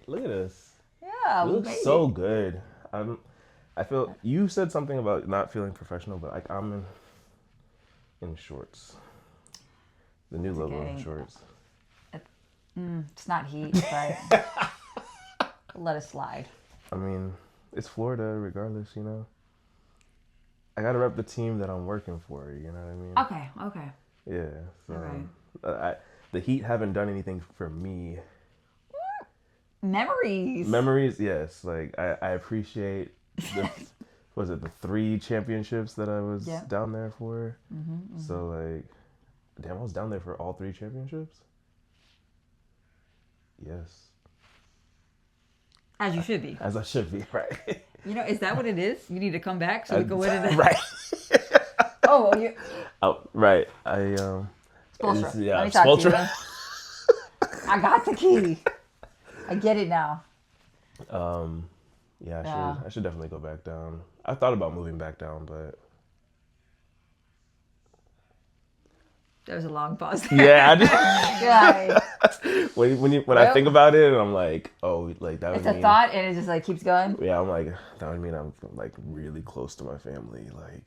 Look at us. Yeah, You we look made so it. good. I feel you said something about not feeling professional, but like I'm in shorts. The new It's logo okay. shorts. It's not heat, but let it slide. I mean, it's Florida, regardless. I gotta rep the team that I'm working for. You know what I mean? Okay, okay. Yeah. So, All right. the Heat haven't done anything for me. Memories. Memories, yes. Like I appreciate the was it the 3 championships that I was Yeah. down there for. Mm-hmm. So like, damn, I was down there for all 3 championships. Yes, As you should be. as I should be, right? Is that what it is? You need to come back so we can win it. Right. Oh, well, you. Oh, right. Spolstra. Yeah, Let me talk to Spolstra. you. I got the key. I get it now. Yeah, Yeah. I should definitely go back down. I thought about moving back down, but There was a long pause there. yeah, Yeah. when I think about it, I'm like, oh, like that would It's a mean thought and it just like keeps going. yeah, I'm like that would mean I'm like really close to my family, like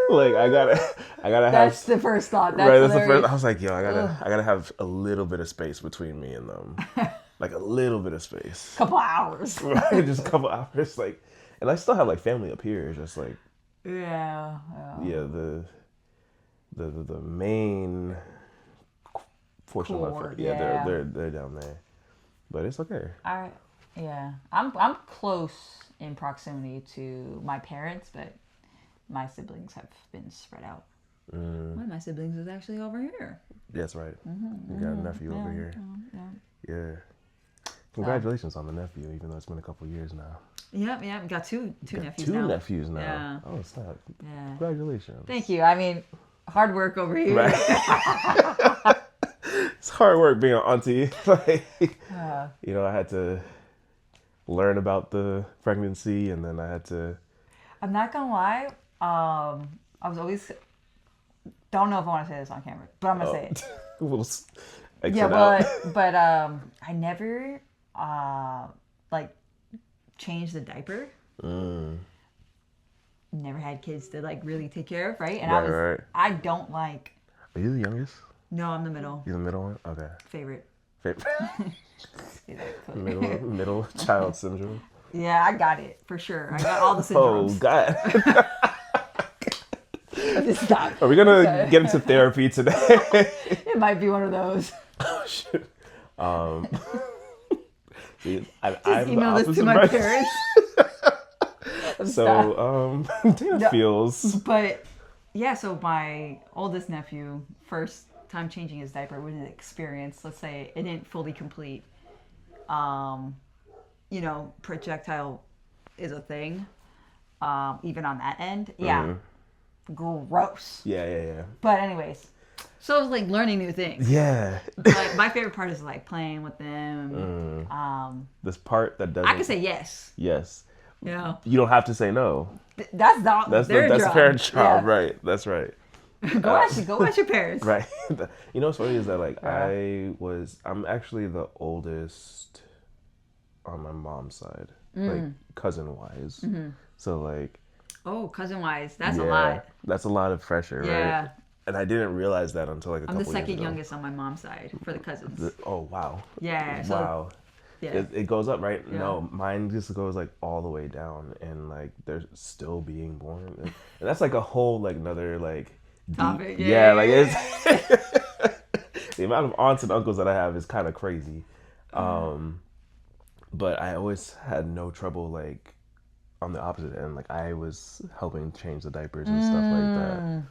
like I gotta That's have the first thought. That's right. That's the hilarious. first. I was like, yo, I gotta have a little bit of space between me and them, like a little bit of space, Couple hours. right? Just a couple hours, like, and I still have like family up here, just like Yeah. yeah, the main portion of my Core, family, yeah, yeah. they're down there, but it's okay. I'm close in proximity to my parents, but my siblings have been spread out. One of my siblings is actually over here. That's right. You got a nephew over here. Yeah. Congratulations on the nephew, even though it's been a couple years now. Yeah. We got two nephews Two now. nephews now. Yeah. Oh, stop. Yeah. Congratulations. Thank you. I mean, hard work over here. Right. It's hard work being an auntie. Like, I had to learn about the pregnancy, and then I had to. I'm not gonna lie. I was always don't know if I want to say this on camera, but I'm gonna say it. We'll Yeah, exit out. but I never like changed the diaper. Never had kids to like really take care of, right? And Right. I don't like. Are you the youngest? No, I'm the middle. You the middle one? Okay. Favorite. middle child syndrome. Yeah, I got it for sure. I got all the Oh syndromes. God. Stop. Are we gonna get into therapy today? It might be one of those. Oh shit. See, Just I'm the email this to opposite my person. parents. So, Dana feels. But yeah, so my oldest nephew, first time changing his diaper was an experience. Let's say it didn't fully complete. Projectile is a thing. Even on that end, yeah, gross. Yeah. But anyways, so I was like learning new things. Yeah. Like my favorite part is like playing with them. This part that doesn't. I can say yes. yes. Yeah, You don't have to say no. that's not That's their that's job. the parent job, Yeah. right? That's right. Go ask your parents. Right. You know what's funny is that like I'm actually the oldest on my mom's side, like cousin wise. So like Oh, cousin wise, that's yeah, a lot. that's a lot of pressure, Yeah. right? And I didn't realize that until like a I'm couple the years second ago. youngest on my mom's side for the cousins. Oh wow. Yeah. So, Wow. Yeah. It goes up, right? Yeah. No, mine just goes like all the way down, and like they're still being born, and that's like a whole like another like deep, Topic. yeah, like Yeah. it's the amount of aunts and uncles that I have is kind of crazy, but I always had no trouble like on the opposite end, like I was helping change the diapers and stuff like that.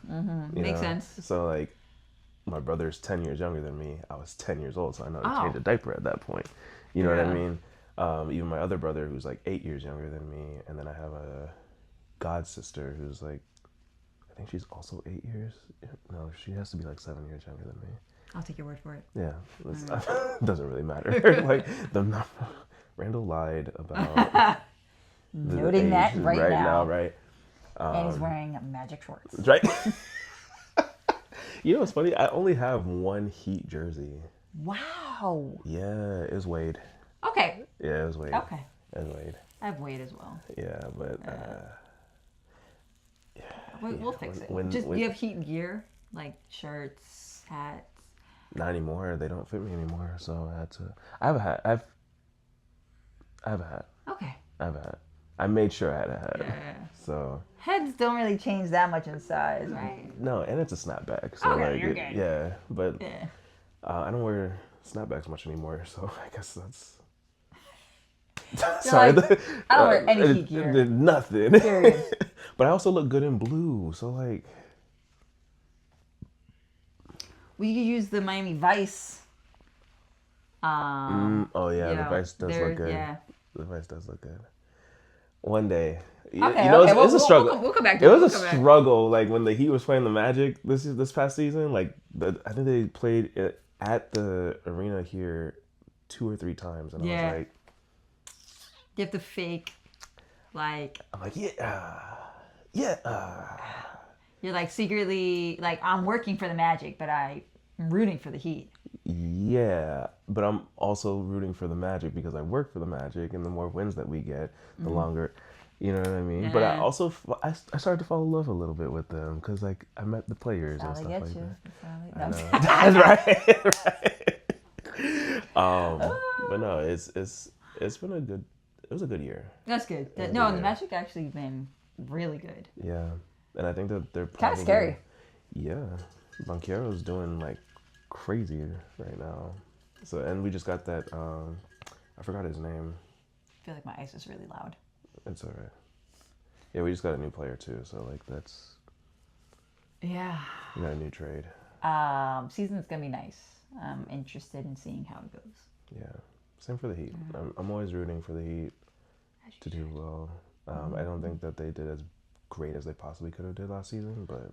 You Makes know? sense. So like my brother's 10 years younger than me. I was 10 years old, so I know how to Oh. change a diaper at that point. You know what I Yeah. mean? Even my other brother, who's like 8 years younger than me, and then I have a god sister who's like, I think she's also 8 years. No, she has to be like 7 years younger than me. I'll take your word for it. Yeah, doesn't really matter. Like Randall lied about the Noting that age right now. right? And he's wearing magic shorts. Right. You know what's funny? I only have one Heat jersey. Wow. Yeah, it was Wade. Okay. Yeah, it was Wade. Okay. It was Wade. I have Wade as well. Yeah, but We'll fix it. when Just when you have Heat gear, like shirts, hats. not anymore. They don't fit me anymore, so I had to. I have a hat. I have a hat. Okay. I have a hat. I made sure I had a hat. Yeah. So Heads don't really change that much in size, right? no, and it's a snapback. So Okay, like, you're good. yeah, but Yeah. I don't wear snapbacks much anymore. So I guess that's. You're Sorry, like, I don't wear any Heat gear. Nothing. Period. But I also look good in blue, so like. We could use the Miami Vice. Oh yeah, the Vice does look good. Yeah. The Vice does look good. One day. Okay, You know, okay. it's a struggle. We'll come back to it it. was a struggle. Like when the Heat was playing the Magic this past season. Like I think they played it at the arena here 2 or 3 times, and I was like, you have to fake, like. I'm like, You're like secretly like I'm working for the Magic, but I'm rooting for the Heat. yeah. But I'm also rooting for the Magic because I work for the Magic, and the more wins that we get, the longer. You know what I mean? But I also I started to fall in love a little bit with them because like I met the players and stuff like that. No. That's right. But no, it's been it was a good year. That's good. The Magic actually been really good. Yeah, and I think that they're kind of scary. Yeah, Banchero's doing like crazy right now. So and we just got that. I forgot his name. I feel like my ice is really loud. It's alright. Yeah, we just got a new player too, so like that's. Yeah. We got a new trade. Season's gonna be nice. I'm interested in seeing how it goes. Yeah, same for the Heat. I'm always rooting for the Heat to do well. I don't think that they did as great as they possibly could have did last season, but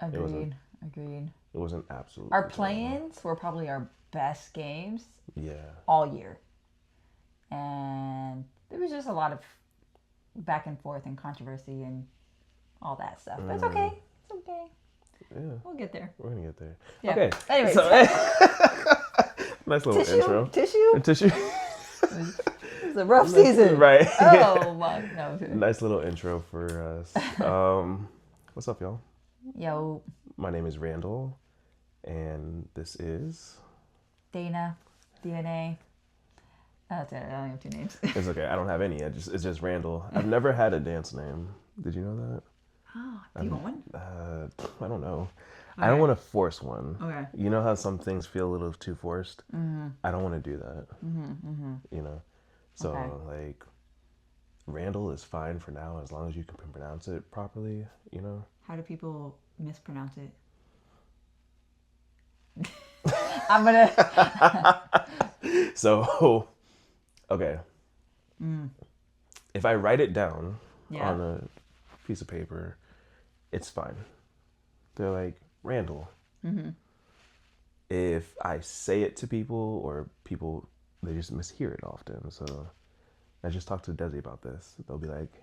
agreed. It wasn't absolutely. Our play-ins were probably our best games. Yeah. All year, and there was just a lot of back and forth and controversy and all that stuff. But it's okay. It's okay. Yeah. We'll get there. We're gonna get there. Yeah. Okay. Anyway. So, nice little intro. Tissue. It's a rough season. Right. Oh my no. Nice little intro for us. What's up, y'all? Yo. My name is Randall, and this is Dana. DNA. That's it. I only have 2 names. It's okay. I don't have any. It's just Randall. I've never had a dance name. Did you know that? Oh, do you want one? I don't know. Okay. I don't want to force one. Okay. You know how some things feel a little too forced? Mm-hmm. I don't want to do that. You know? So, like, Randall is fine for now as long as you can pronounce it properly, you know? How do people mispronounce it? I'm gonna... So, okay. If I write it down on a piece of paper, it's fine. They're like, Randall. Mm-hmm. If I say it to people or people, they just mishear it often. So I just talked to Desi about this. They'll be like,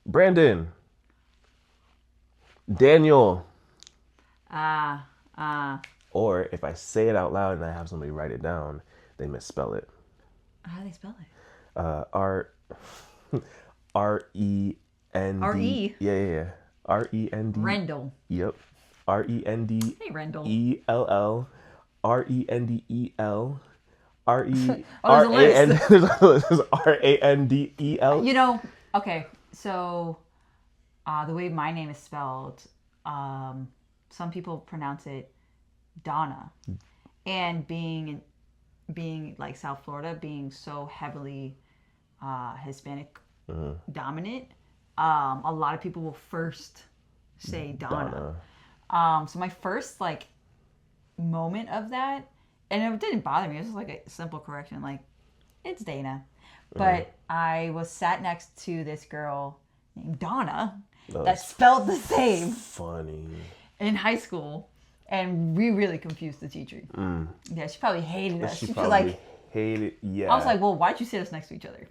Brandon. Daniel. Or if I say it out loud and I have somebody write it down, they misspell it. How do they spell it? R-E-N-D. R-E? Yeah. R-E-N-D. Rendell. Yep. R-E-N-D. Hey, Rendell. E-L-L. R-E-N-D-E-L. R-E. Oh, there's a list. There's R-A-N-D-E-L. You know, okay, so the way my name is spelled, some people pronounce it Donna. And being like South Florida, being so heavily Hispanic dominant, a lot of people will first say Donna. So my first like moment of that, and it didn't bother me, it was just like a simple correction, like it's Dana. But I was sat next to this girl named Donna that spelled the same. Funny. In high school. And we really confused the teacher. Yeah, she probably hated us. She was probably like, hated. Yeah. I was like, well, why'd you sit us next to each other?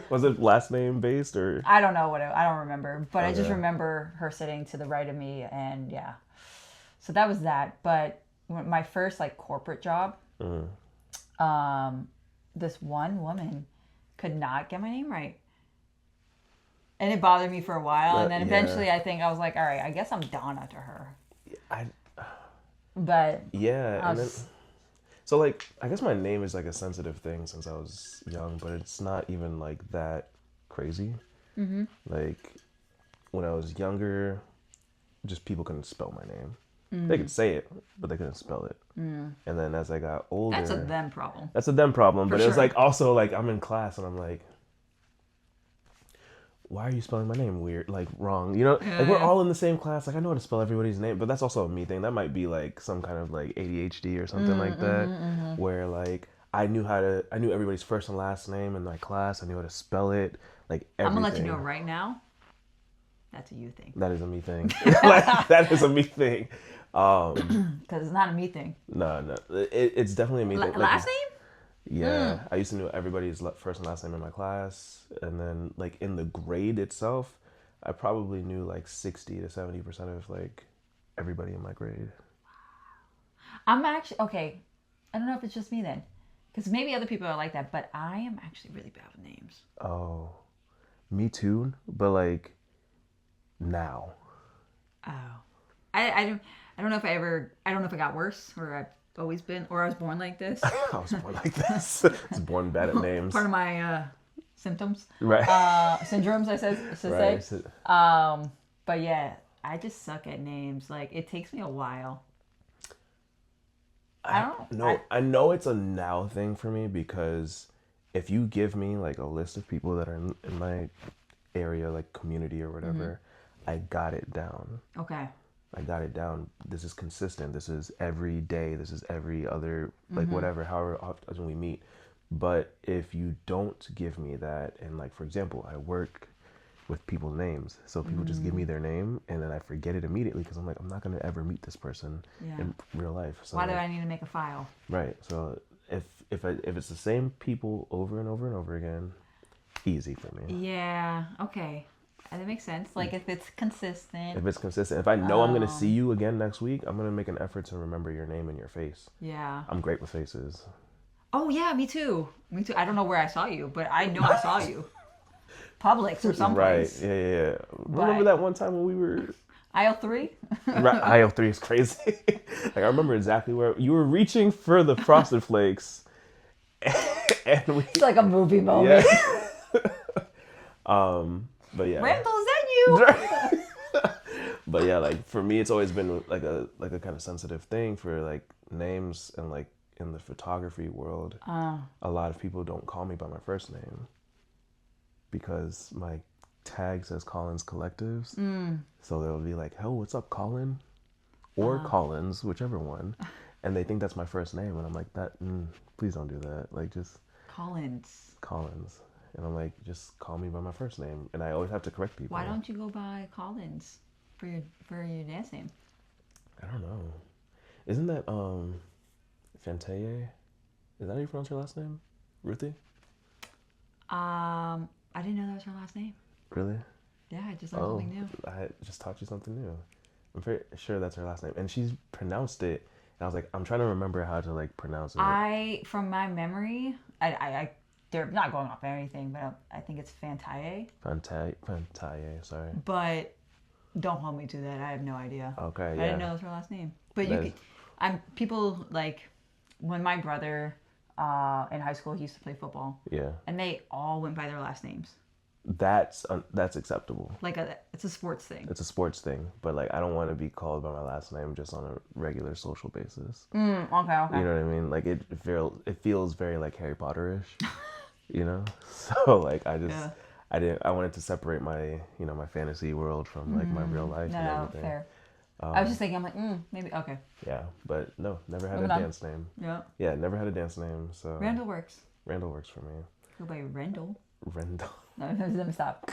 Was it last name based or? I don't know I don't remember, but I just remember her sitting to the right of me, and yeah. So that was that. But my first like corporate job, this one woman could not get my name right. And it bothered me for a while. And then eventually I think I was like, all right, I guess I'm Donna to her. But yeah. And then, so like, I guess my name is like a sensitive thing since I was young, but it's not even like that crazy. Mm-hmm. Like when I was younger, just people couldn't spell my name. They could say it, but they couldn't spell it. And then as I got older, that's a them problem. That's a them problem. But it was like also like I'm in class and I'm like, why are you spelling my name weird, like wrong? You know, like we're all in the same class. Like I know how to spell everybody's name, but that's also a me thing. That might be like some kind of like ADHD or something like that, where like I knew everybody's first and last name in my class. I knew how to spell it. Like everything. I'm gonna let you know right now. That's a you thing. That is a me thing. Like, that is a me thing. Because it's not a me thing. No. It's definitely a me thing. Last name? Yeah. I used to know everybody's first and last name in my class. And then, like, in the grade itself, I probably knew, like, 60 to 70% of, like, everybody in my grade. I'm actually... Okay. I don't know if it's just me then. Because maybe other people are like that. But I am actually really bad with names. Oh. Me too. But, like... now. Oh. I don't know if I got worse or I've always been, or I was born like this. I was born like this. I was born bad at names. Part of my symptoms. Right. Syndromes, I should say. But yeah, I just suck at names. Like, it takes me a while. I know it's a now thing for me because if you give me like a list of people that are in my area, like community or whatever, I got it down. Okay. I got it down. This is consistent. This is every day. This is every other, like whatever, however often we meet. But if you don't give me that, and like, for example, I work with people's names. So people just give me their name and then I forget it immediately because I'm like, I'm not going to ever meet this person in real life. So why do I need to make a file? Right. So if it's the same people over and over and over again, easy for me. Yeah. Okay. That makes sense. Like if it's consistent. If I know I'm going to see you again next week, I'm going to make an effort to remember your name and your face. Yeah. I'm great with faces. Oh yeah, me too. Me too. I don't know where I saw you, but I know I saw you. Publix or someplace. Right. Yeah. Remember that one time when we were aisle 3? Right. Aisle 3 is crazy. Like I remember exactly where you were reaching for the Frosted Flakes. And it's like a movie moment. Yeah. But yeah. Randall, is that you? But yeah, like for me, it's always been like a kind of sensitive thing for like names, and like in the photography world, a lot of people don't call me by my first name because my tag says Collins Collectives. So they'll be like, "Oh, what's up, Colin?" Or Collins, whichever one, and they think that's my first name, and I'm like, "That, please don't do that. Like just Collins." And I'm like, just call me by my first name. And I always have to correct people. Why don't you go by Collins for your dance name? I don't know. Isn't that Fantaye? Is that how you pronounce her last name? Ruthie? I didn't know that was her last name. Really? Yeah, I just learned something new. I just taught you something new. I'm pretty sure that's her last name. And she's pronounced it. And I was like, I'm trying to remember how to like pronounce it. From my memory, I they're not going off anything, but I think it's Fantaye. Fantaye, sorry. But don't hold me to that. I have no idea. Okay, I didn't know it was her last name. But people like when my brother in high school, he used to play football. Yeah. And they all went by their last names. That's acceptable. Like it's a sports thing. It's a sports thing, but like I don't want to be called by my last name just on a regular social basis. Okay. You know what I mean? Like it feels very like Harry Potter-ish. You know, so like I wanted to separate my my fantasy world from like my real life and everything. Fair. I was just thinking, I'm like, maybe okay. Yeah, but no, never had a dance name. Yeah, never had a dance name. So Randall works. Randall works for me. Go by Rendell. Rendell. No, let me stop.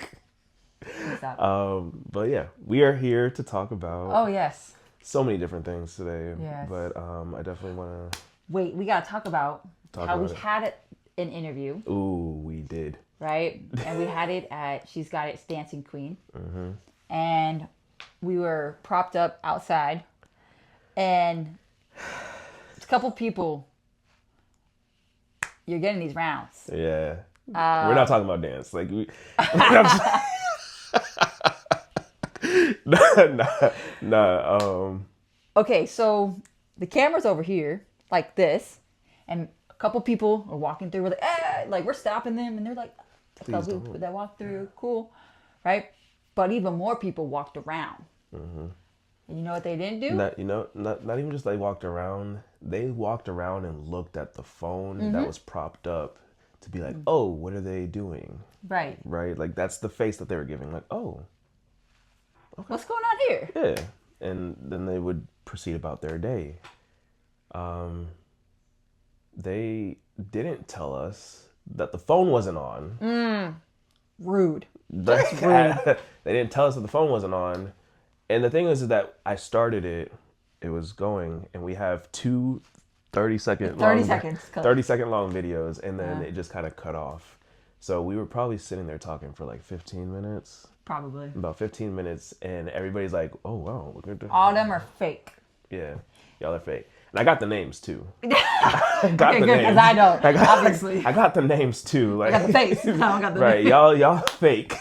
But yeah, we are here to talk about. Oh yes. So many different things today. Yes. But I definitely want to. Wait, we gotta talk about how we had an interview. Ooh, we did. Right? And we had it at She's Got It's Dancing Queen. And we were propped up outside And a couple people, you're getting these rounds. Yeah. We're not talking about dance. Like, nah. Okay, so the camera's over here, like this, and a couple people are walking through. We're like, like we're stopping them, and they're like, that walk through, cool, right? But even more people walked around. Mm-hmm. And you know what they didn't do? Not even just they walked around. They walked around and looked at the phone that was propped up to be like, oh, what are they doing? Right. Right? Like, that's the face that they were giving. Like, oh, okay. What's going on here? Yeah. And then they would proceed about their day. They didn't tell us that the phone wasn't on. Rude. That's rude. They didn't tell us that the phone wasn't on. And the thing is that I started it. It was going, and we have two 30-second long videos, and then it just kind of cut off. So we were probably sitting there talking for like 15 minutes. Probably. About 15 minutes, and everybody's like, oh, wow. Look at this. All of them are fake. Yeah. Y'all are fake. And I got the names, too. I got the names. Because I don't, obviously. I got the names, too. Like, I got the face. No, I got the right. names. Y'all fake.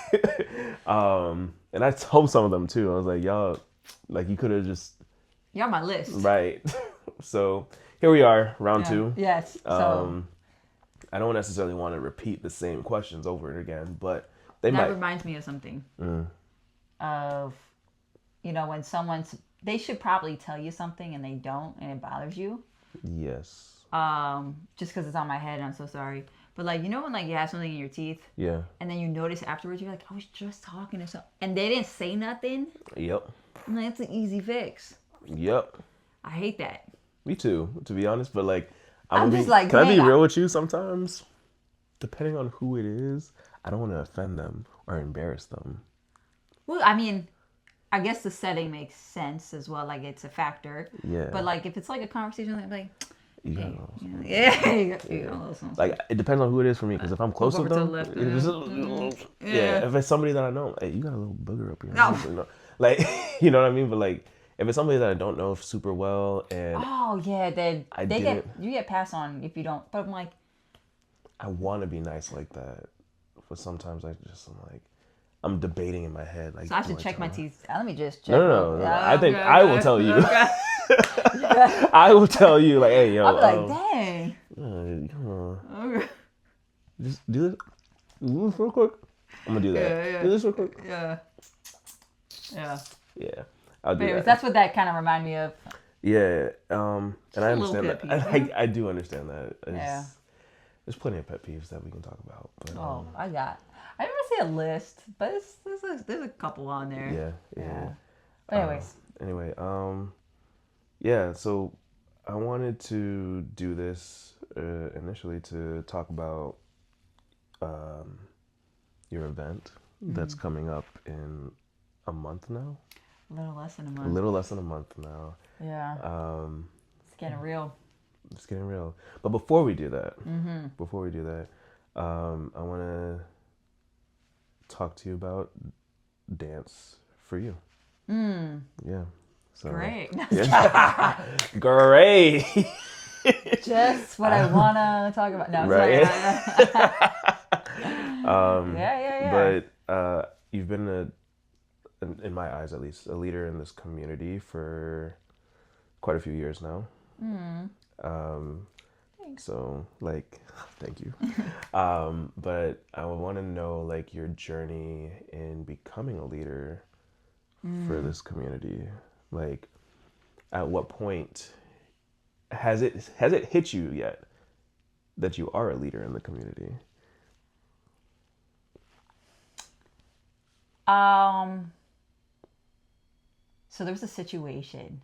And I told some of them, too. I was like, y'all, like, you could have just... You're on my list. Right. So, here we are, round 2. Yes. So... I don't necessarily want to repeat the same questions over and again, but they that might. That reminds me of something. Of, when someone's... They should probably tell you something and they don't, and it bothers you. Yes. Just because it's on my head and I'm so sorry. But like, when like you have something in your teeth. Yeah. And then you notice afterwards, you're like, I was just talking to someone. And they didn't say nothing. Yep. I'm like, it's an easy fix. Yep. I hate that. Me too, to be honest. But like, can I be real with you sometimes? Depending on who it is, I don't want to offend them or embarrass them. Well, I mean... I guess the setting makes sense as well. Like, it's a factor. Yeah. But, like, if it's, like, a conversation, like, hey, yeah. Like, it depends on who it is for me. Because if I'm close with them, if it's somebody that I know, hey, you got a little booger up here. No. Like, you know what I mean? But, like, if it's somebody that I don't know super well and... Oh, yeah. Then you get passed on if you don't. But I'm like... I want to be nice like that. But sometimes I'm like... I'm debating in my head. Like, so I should check my teeth. Let me just check. No. I think I will tell you. I will tell you, like, hey, yo. I'll be like, dang. Come on. Okay. Just do this real quick. I'm going to do that. Yeah. Do this real quick. Yeah. I'll do that. That's what that kind of reminded me of. Yeah. And I understand that. I do understand that. There's plenty of pet peeves that we can talk about. But, I don't want to say a list, but there's a couple on there. Yeah. But anyways. So I wanted to do this initially to talk about your event that's coming up in a month now. A little less than a month now. Yeah. It's getting real. But before we do that, I want to talk to you about dance for you. Yeah. So, great. Yeah. Great. Just what I want to talk about. No, right. Yeah. But you've been in my eyes at least, a leader in this community for quite a few years now. So, like, thank you. But I want to know, like, your journey in becoming a leader for this community. Like, at what point has it hit you yet that you are a leader in the community? So there was a situation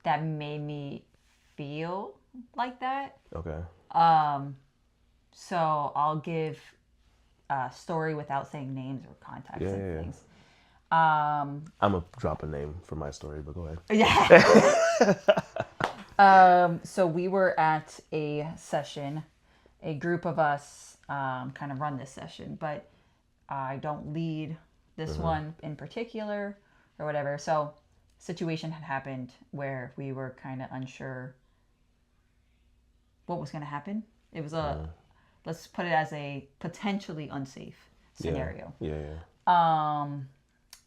that made me feel like that. Okay. So I'll give a story without saying names or contacts and things. I'm gonna drop a name for my story, but go ahead. Yeah. So we were at a session. A group of us kind of run this session, but I don't lead this one in particular or whatever. So situation had happened where we were kind of unsure what was going to happen. It was let's put it as a potentially unsafe scenario.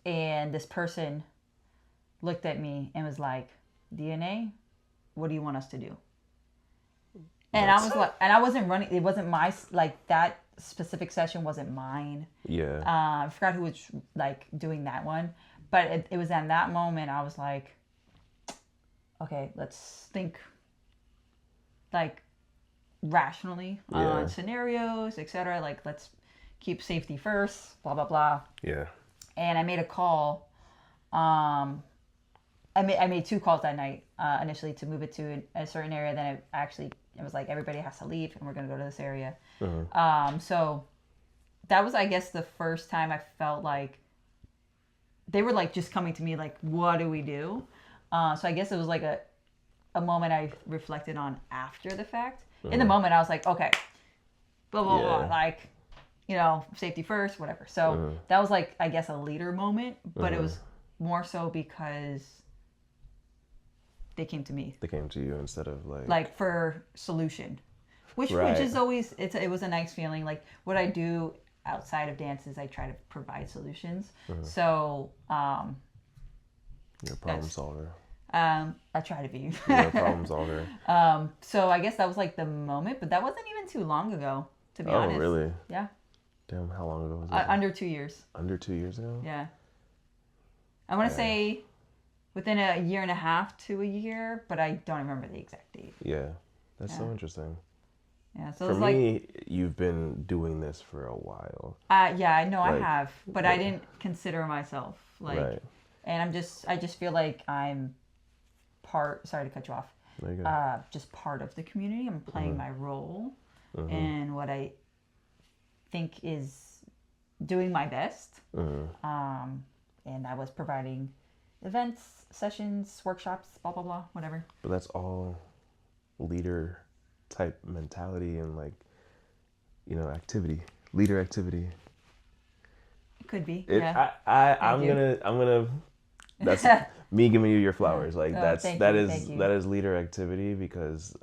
And this person looked at me and was like, DNA, what do you want us to do? And I was like, and I wasn't running. It wasn't my, like, that specific session wasn't mine. Yeah. I forgot who was like doing that one, but it was at that moment I was like, okay, let's think like rationally on scenarios, etc. Like, let's keep safety first, blah blah blah. Yeah. And I made a call. I made 2 calls that night initially to move it to a certain area. Then it was like, everybody has to leave and we're going to go to this area. So that was, I guess, the first time I felt like they were like just coming to me like, what do we do? So I guess it was like a moment I reflected on after the fact. In the moment I was like, okay, blah blah blah, like, you know, safety first, whatever. So that was like, I guess, a leader moment, but it was more so because they came to me. They came to you instead of like for solution, which is always, it was a nice feeling. Like, what I do outside of dance is I try to provide solutions. So you're a problem solver. I try to be. You're a problem solver. So I guess that was like the moment, but that wasn't even too long ago, to be honest. Oh, really? Yeah. Damn, how long ago was that? Under 2 years. Under 2 years ago? Yeah. I want to say within a year and a half to a year, but I don't remember the exact date. Yeah. That's so interesting. Yeah. So for me, you've been doing this for a while. Yeah, I know I have, but I didn't consider myself like, and I just feel like I'm sorry to cut you off. There you go. Just part of the community. I'm playing my role and what I think is doing my best. And I was providing events, sessions, workshops, blah blah blah, whatever. But that's all leader type mentality and, like, you know, leader activity. It could be. I'm gonna that's me giving you your flowers. Like, that is leader activity, because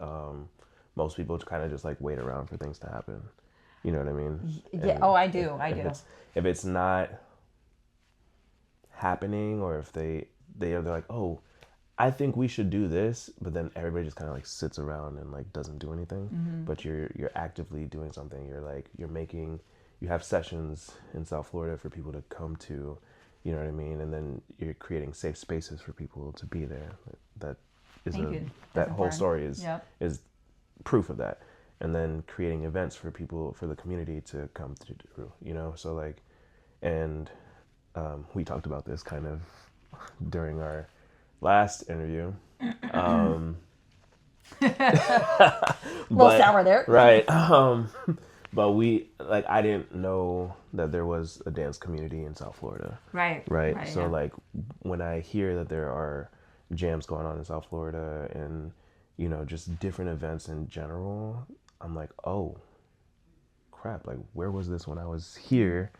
most people kind of just like wait around for things to happen. You know what I mean? Yeah. I do. If it's not happening, or if they're like, oh, I think we should do this, but then everybody just kind of like sits around and like doesn't do anything. But you're actively doing something. You have sessions in South Florida for people to come to, you know what I mean? And then you're creating safe spaces for people to be there. That whole story is proof of that. And then creating events for people, for the community to come through, you know? So like, and we talked about this kind of during our last interview. A little sour there. Right. But I didn't know that there was a dance community in South Florida. Right. So like, when I hear that there are jams going on in South Florida and, you know, just different events in general, I'm like, oh crap, like, where was this when I was here?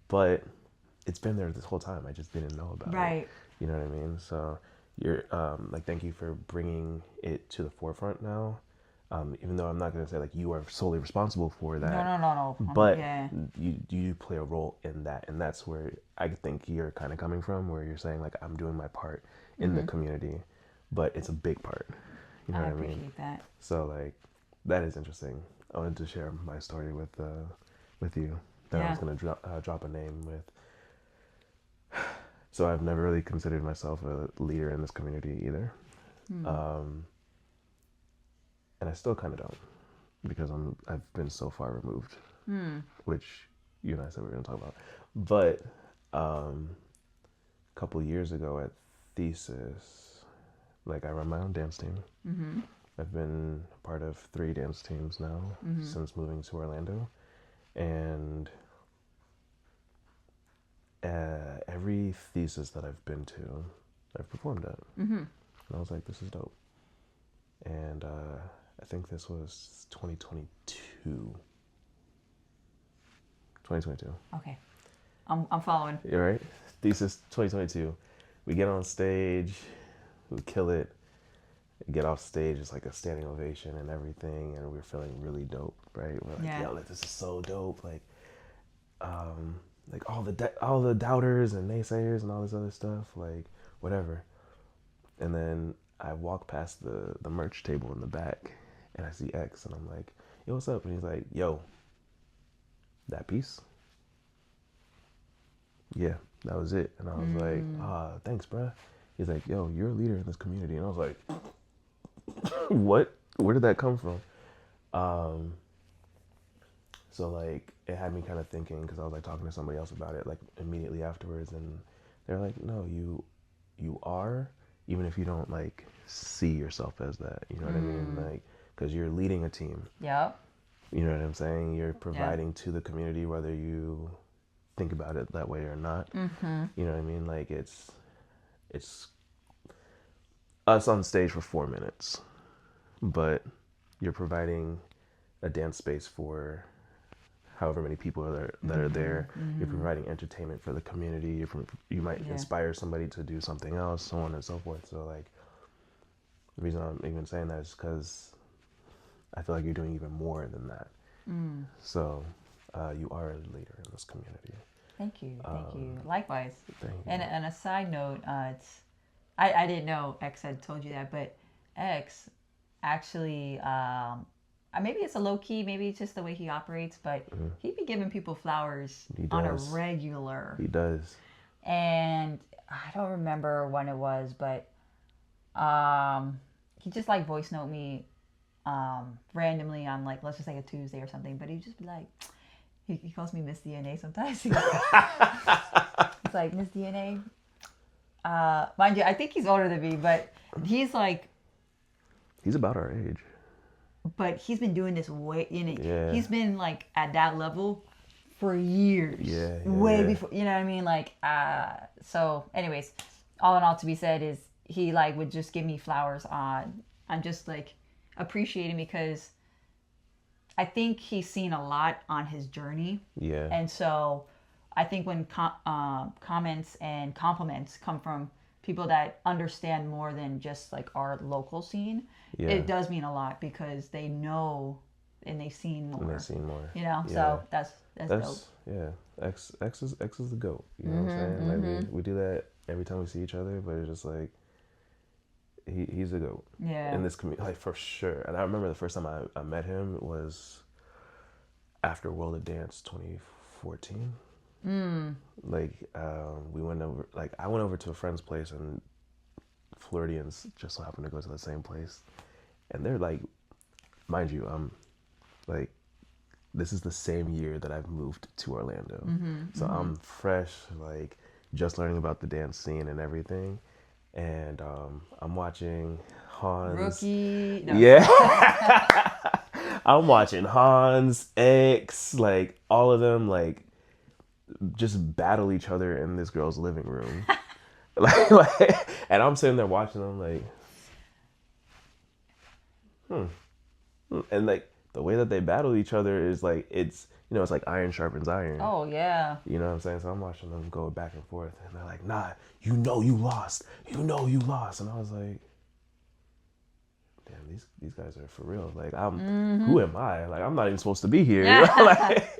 But it's been there this whole time. I just didn't know about it. You know what I mean? So you're like, thank you for bringing it to the forefront now. Even though I'm not going to say like you are solely responsible for that. No. But you play a role in that. And that's where I think you're kind of coming from, where you're saying like, I'm doing my part in the community, but it's a big part. You know what I mean? I appreciate that. So like, that is interesting. I wanted to share my story with you. That I was going to drop a name with. So I've never really considered myself a leader in this community either. And I still kind of don't, because I've been so far removed, which you and I said we were going to talk about. But a couple years ago at Thesis, like, I run my own dance team. I've been part of 3 dance teams now since moving to Orlando. And every Thesis that I've been to, I've performed at. And I was like, this is dope. And I think this was 2022. Okay. I'm following. You're right. Thesis 2022. we get on stage, we kill it. Get off stage, it's like a standing ovation and everything, and we're feeling really dope, right? We're like, yo, like this is so dope, like all the doubters and naysayers and all this other stuff, like whatever. And then I walk past the merch table in the back, and I see X, and I'm like, yo, what's up? And he's like, yo, that piece? Yeah, that was it. And I was like, thanks, bruh. He's like, yo, you're a leader in this community. And I was like, what? Where did that come from? So like it had me kind of thinking, because I was like talking to somebody else about it like immediately afterwards, and they're like, no, you are, even if you don't like see yourself as that, you know what I mean? Like, because you're leading a team. Yep. You know what I'm saying? You're providing to the community, whether you think about it that way or not. Mm-hmm. You know what I mean? Like it's us on stage for 4 minutes, but you're providing a dance space for however many people that are there. You're providing entertainment for the community. You might inspire somebody to do something else, so on and so forth. So like, the reason I'm even saying that is because I feel like you're doing even more than that. So you are a leader in this community. Thank you. Likewise. Thank you. And a side note, I didn't know X had told you that, but X actually, maybe it's a low key, maybe it's just the way he operates, but he'd be giving people flowers on a regular. He does. And I don't remember when it was, but he just like voice note me randomly on like, let's just say a Tuesday or something, but he'd just be like, he calls me Miss DNA sometimes. It's like, Miss DNA. Mind you, I think he's older than me, but he's like... He's about our age. But he's been doing this way... He's been like at that level for years. Way before, you know what I mean? Like, so anyways, all in all to be said is he like would just give me flowers on... I'm just like appreciating, because I think he's seen a lot on his journey. Yeah. And so I think when comments and compliments come from people that understand more than just like our local scene, it does mean a lot, because they know and they've seen more. You know, so that's dope. Yeah. X is the GOAT. You know what I'm saying? Like we do that every time we see each other, but it's just like he's a GOAT. Yeah. In this community, like for sure. And I remember the first time I met him was after World of Dance 2014. Like we went over, like I went over to a friend's place, and Floridians just so happened to go to the same place, and they're like, mind you, like, this is the same year that I've moved to Orlando, so I'm fresh, like just learning about the dance scene and everything, and I'm watching Hans. Rookie. No. Yeah. I'm watching Hans, X, like all of them, like just battle each other in this girl's living room. like, and I'm sitting there watching them like, and like the way that they battle each other is like, it's, you know, it's like iron sharpens iron. Oh yeah. You know what I'm saying? So I'm watching them go back and forth, and they're like, nah, you know you lost. And I was like, damn, these guys are for real. Like, who am I? Like, I'm not even supposed to be here. Like,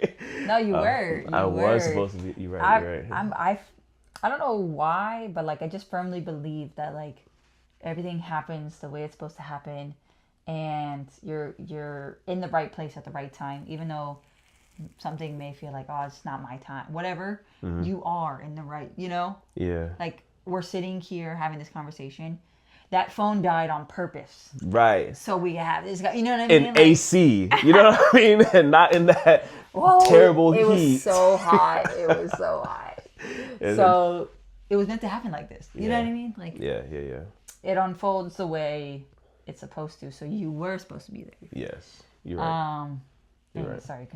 no, you were. I was supposed to be. You're right. I don't know why, but like I just firmly believe that like everything happens the way it's supposed to happen, and you're in the right place at the right time, even though something may feel like, oh, it's not my time, whatever. You are in the right, you know? Yeah. Like, we're sitting here having this conversation. That phone died on purpose. Right. So we have this guy, you know what I mean? In like, AC, you know what I mean? And not in that terrible heat. It was so hot. So it was meant to happen like this. You know what I mean? Like, yeah. It unfolds the way it's supposed to. So you were supposed to be there. Yes. You're right. You're right. Sorry.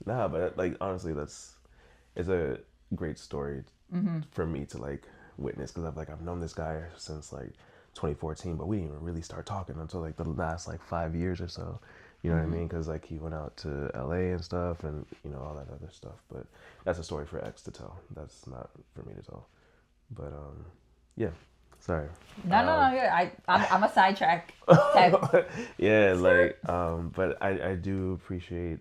Nah, but like, honestly, it's a great story for me to like witness, because I've known this guy since like 2014, but we didn't even really start talking until like the last like 5 years or so. You know what I mean? Because like he went out to LA and stuff, and you know, all that other stuff. But that's a story for X to tell. That's not for me to tell. But Yeah. Sorry. No. I'm a sidetrack type. Yeah, like, but I do appreciate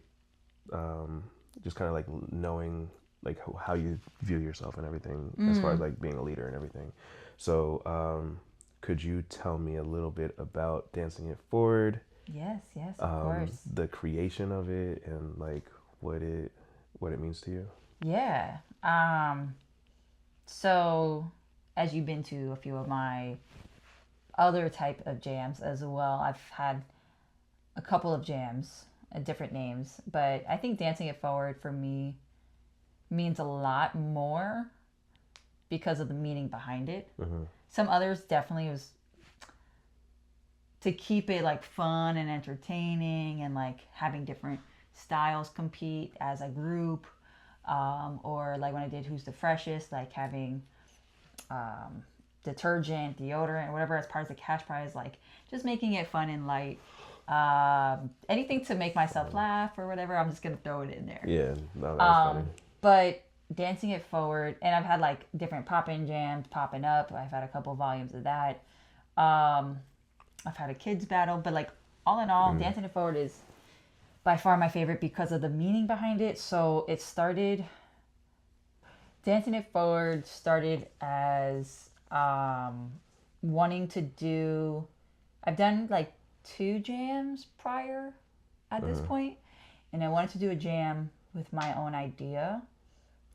just kind of like knowing like how you view yourself and everything as far as like being a leader and everything. So, could you tell me a little bit about Dancing It Forward? Yes, of course. The creation of it and like what it means to you. Yeah. So as you've been to a few of my other type of jams as well, I've had a couple of jams, different names, but I think Dancing It Forward for me means a lot more because of the meaning behind it. Some others definitely was to keep it like fun and entertaining and like having different styles compete as a group, or like when I did Who's the Freshest, like having detergent, deodorant, whatever as part of the cash prize, like just making it fun and light. Anything to make myself laugh or whatever, I'm just gonna throw it in there. Yeah, no, that was funny. But Dancing It Forward, and I've had like different pop-in jams popping up. I've had a couple volumes of that. I've had a kids battle, but like all in all, Dancing It Forward is by far my favorite because of the meaning behind it. So it started, Dancing It Forward started as wanting to do, I've done like 2 jams prior at this point, and I wanted to do a jam with my own idea.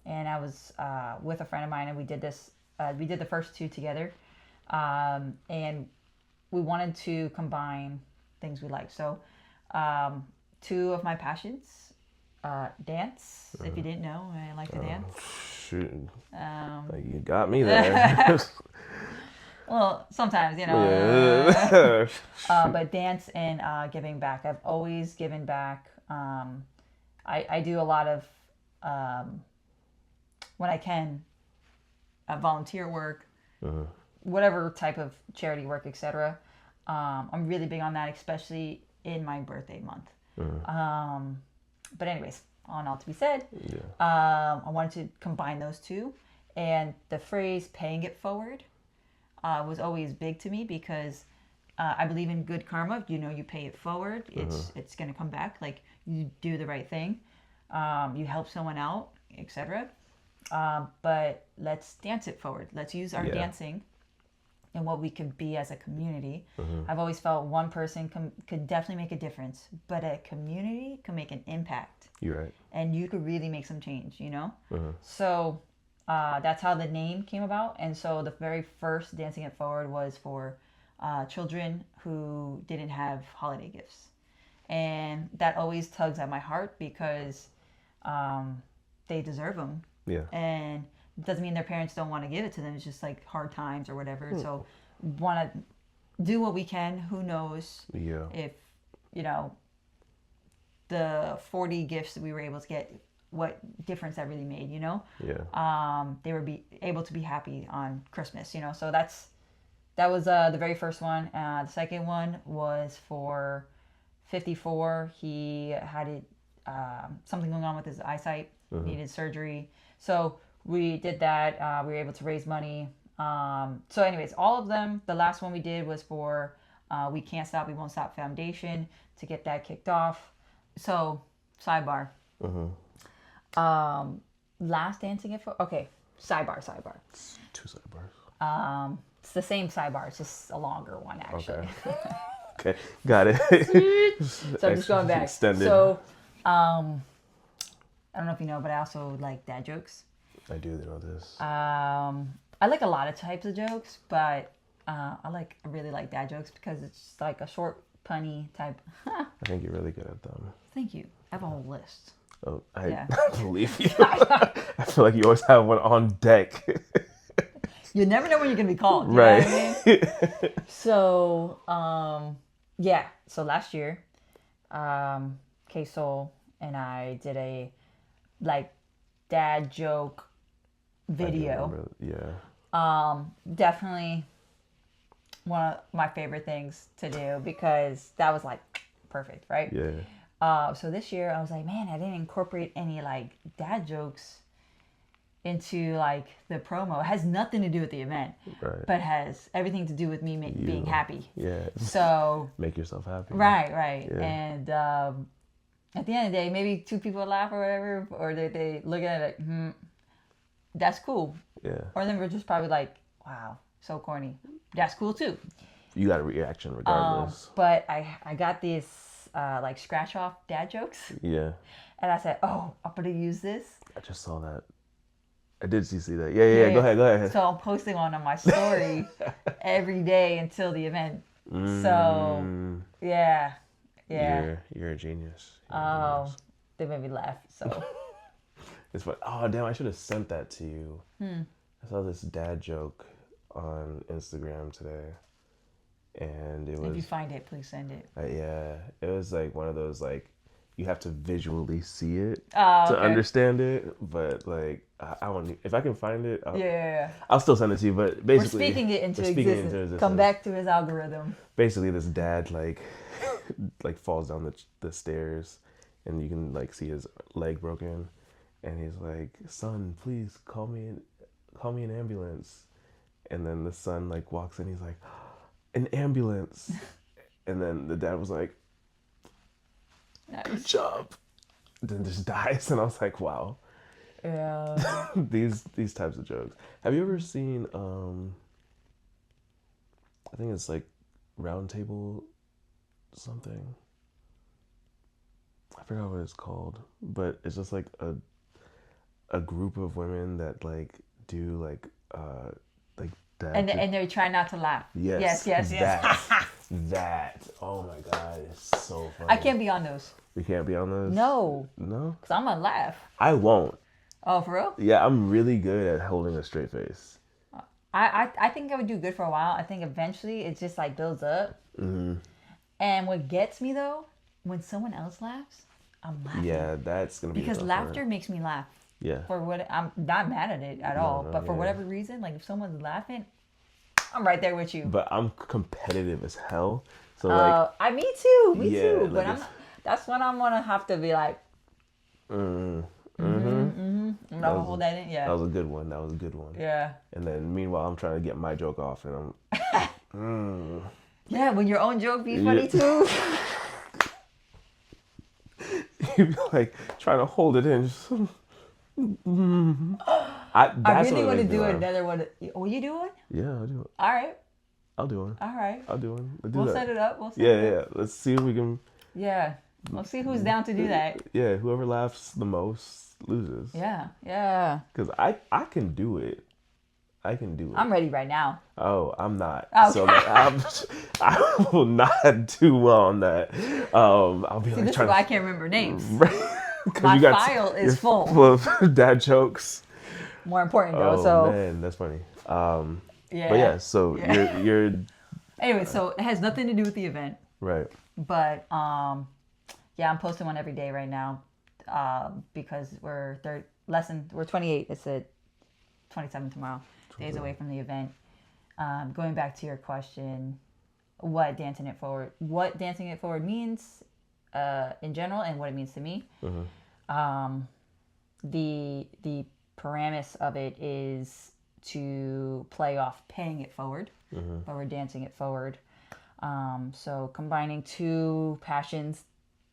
And I was with a friend of mine, and we did this. We did the first 2 together, and we wanted to combine things we like. So, 2 of my passions, dance. If you didn't know, I like to dance. Shoot, you got me there. Well, sometimes, you know. Yeah. But dance and giving back. I've always given back. I do a lot of, when I can, volunteer work, whatever type of charity work, etc. I'm really big on that, especially in my birthday month. But anyways, all in all to be said, I wanted to combine those 2. And the phrase paying it forward was always big to me because I believe in good karma. You know, you pay it forward, it's going to come back. Like you do the right thing, you help someone out, etc. But let's dance it forward. Let's use our dancing and what we could be as a community. I've always felt one person could definitely make a difference, but a community can make an impact. You're right. And you could really make some change, you know? So that's how the name came about. And so the very first Dancing It Forward was for children who didn't have holiday gifts. And that always tugs at my heart because they deserve them. Yeah. And it doesn't mean their parents don't want to give it to them. It's just like hard times or whatever. So want to do what we can. Who knows if, you know, the 40 gifts that we were able to get, what difference that really made, you know? Yeah. They were able to be happy on Christmas, you know? So that was the very first one. The second one was for 54. He had it, something going on with his eyesight, needed surgery. So we did that. We were able to raise money. So anyways, all of them, the last one we did was for We Can't Stop, We Won't Stop Foundation to get that kicked off. So, sidebar. Last Dancing It For... Okay, sidebar. It's 2 sidebars. It's the same sidebar. It's just a longer one, actually. Okay, got it. So I'm just going back. Extended. So, I don't know if you know, but I also like dad jokes. I do know this. I like a lot of types of jokes, but I really like dad jokes because it's like a short, punny type. I think you're really good at them. Thank you. I have a whole list. Oh, I believe you. I feel like you always have one on deck. You never know when you're gonna be called. Right. Know what I mean? So, So last year, K-Soul and I did a dad joke video. Definitely one of my favorite things to do because that was perfect, right? Yeah. So this year I was like, man, I didn't incorporate any dad jokes into like the promo. It has nothing to do with the event, right. but has everything to do with me being happy. Yeah. So make yourself happy. Right. Yeah. And at the end of the day, maybe 2 people laugh or whatever, or they look at it like, that's cool. Yeah. Or then we're just probably like, wow, so corny. That's cool too. You got a reaction regardless. But I got these like scratch off dad jokes. Yeah. And I said, oh, I'm gonna use this. I just saw that. I did see that. Yeah. Go ahead. So I'm posting one on my story every day until the event. So yeah. You're a genius. They made me laugh. So it's fun. Oh damn! I should have sent that to you. I saw this dad joke on Instagram today, and it was. If you find it, please send it. Yeah, it was like one of those like you have to visually see it to understand it. But like I won't. If I can find it, yeah. I'll still send it to you. But basically, we're speaking it into existence. Come back to his algorithm. Basically, this dad like falls down the stairs, and you can like see his leg broken, and he's like, "Son, please call me an ambulance." And then the son like walks in, he's like, "An ambulance." And then the dad was like, nice. "Good job." Then just dies, and I was like, "Wow." Yeah. these types of jokes. Have you ever seen I think it's like Round Table something. I forgot what it's called, but it's just like a group of women that like do like that. And they're trying not to laugh. Yes. That. Oh my god, it's so funny. I can't be on those. You can't be on those? No. No? Because I'm gonna laugh. I won't. Oh, for real? Yeah, I'm really good at holding a straight face. I think I would do good for a while. I think eventually it just like builds up. Mm-hmm. And what gets me though, when someone else laughs, I'm laughing. Yeah, that's gonna be because laughter makes me laugh. Yeah. For what I'm not mad at it at all, but for whatever reason, like if someone's laughing, I'm right there with you. But I'm competitive as hell. So like, me too. Me too. Like but I'm not, that's when I'm gonna have to be like. I'm gonna hold that in. Yeah. That was a good one. Yeah. And then meanwhile, I'm trying to get my joke off, and I'm. Yeah, when your own joke be funny too. You be like trying to hold it in. Just, I really want to do another one. Will you do one? Yeah, I'll do it. All right. I'll do one. All right. I'll do one. We'll set it up. Yeah. Let's see if we can. Yeah. We'll see who's down to do that. Yeah, whoever laughs the most loses. Yeah. Because I can do it. I'm ready right now. Oh, I'm not. Okay. So like, I will not do well on that. I'll be see, like this is why I can't remember names. My file is full of dad jokes. More important though. Oh so man, that's funny. Yeah. But yeah, so you're. Anyway, so it has nothing to do with the event. Right. But yeah, I'm posting one every day right now, because we're 28. It's at 27 tomorrow. Days away from the event. Going back to your question, what dancing it forward means in general and what it means to me. Mm-hmm. The premise of it is to play off paying it forward, but we're dancing it forward. So combining two passions,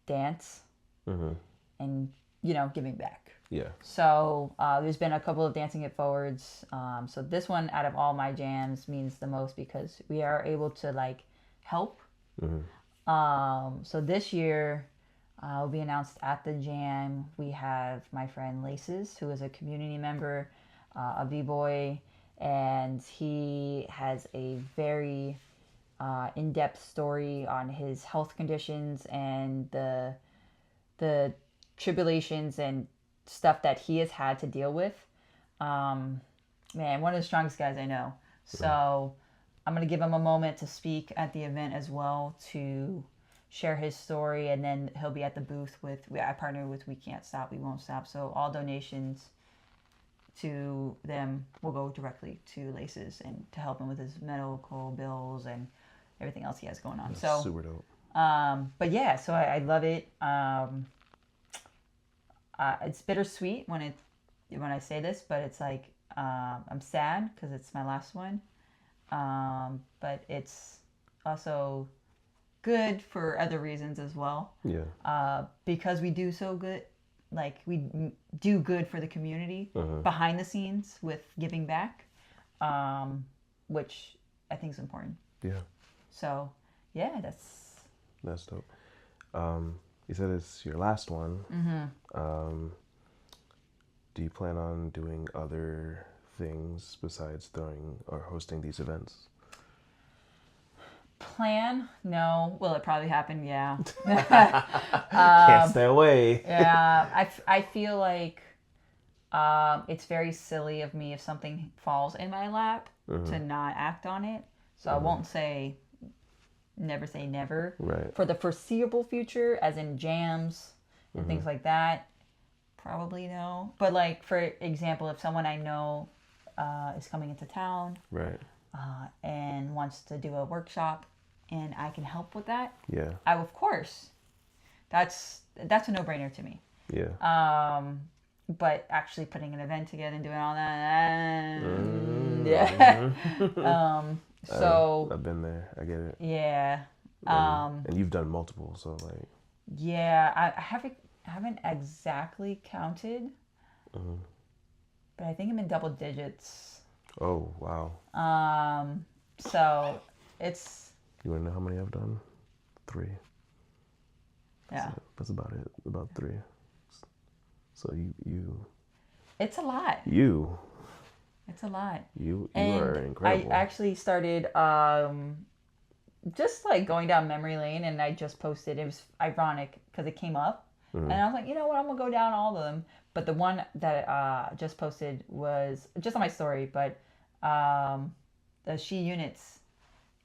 dance and giving back. Yeah. So there's been a couple of dancing it forwards. So this one out of all my jams means the most because we are able to like help. So this year will be announced at the jam. We have my friend Laces, who is a community member, a b-boy, and he has a very in-depth story on his health conditions and the tribulations and stuff that he has had to deal with. Man, one of the strongest guys I know. So I'm going to give him a moment to speak at the event as well, to share his story, and then he'll be at the booth I partner with We Can't Stop, We Won't Stop. So all donations to them will go directly to Laces and to help him with his medical bills and everything else he has going on. That's super dope. But yeah, so I love it. It's bittersweet when when I say this, but it's like I'm sad because it's my last one. But it's also good for other reasons as well. Yeah. Because we do so good, like we do good for the community behind the scenes with giving back, which I think is important. Yeah. So, yeah, that's dope. You said it's your last one. Do you plan on doing other things besides throwing or hosting these events? Plan? No. Will it probably happen? Yeah. Can't stay away. Yeah. I feel like it's very silly of me if something falls in my lap to not act on it. So I won't say never. Right. For the foreseeable future, as in jams and things like that, probably no. But like, for example, if someone I know is coming into town, right, and wants to do a workshop, and I can help with that, yeah, of course, that's a no-brainer to me. Yeah. But actually putting an event together and doing all that, yeah. So I've been there. I get it. Yeah. And you've done multiple, so like. Yeah, I haven't exactly counted, but I think I'm in double digits. Oh wow. So it's. You wanna know how many I've done? 3. Yeah. That's about it. About 3. So you. It's a lot. It's a lot. You are incredible. I actually started just like going down memory lane, and I just posted. It was ironic because it came up, and I was like, you know what, I'm gonna go down all of them. But the one that just posted was just on my story, but the She Units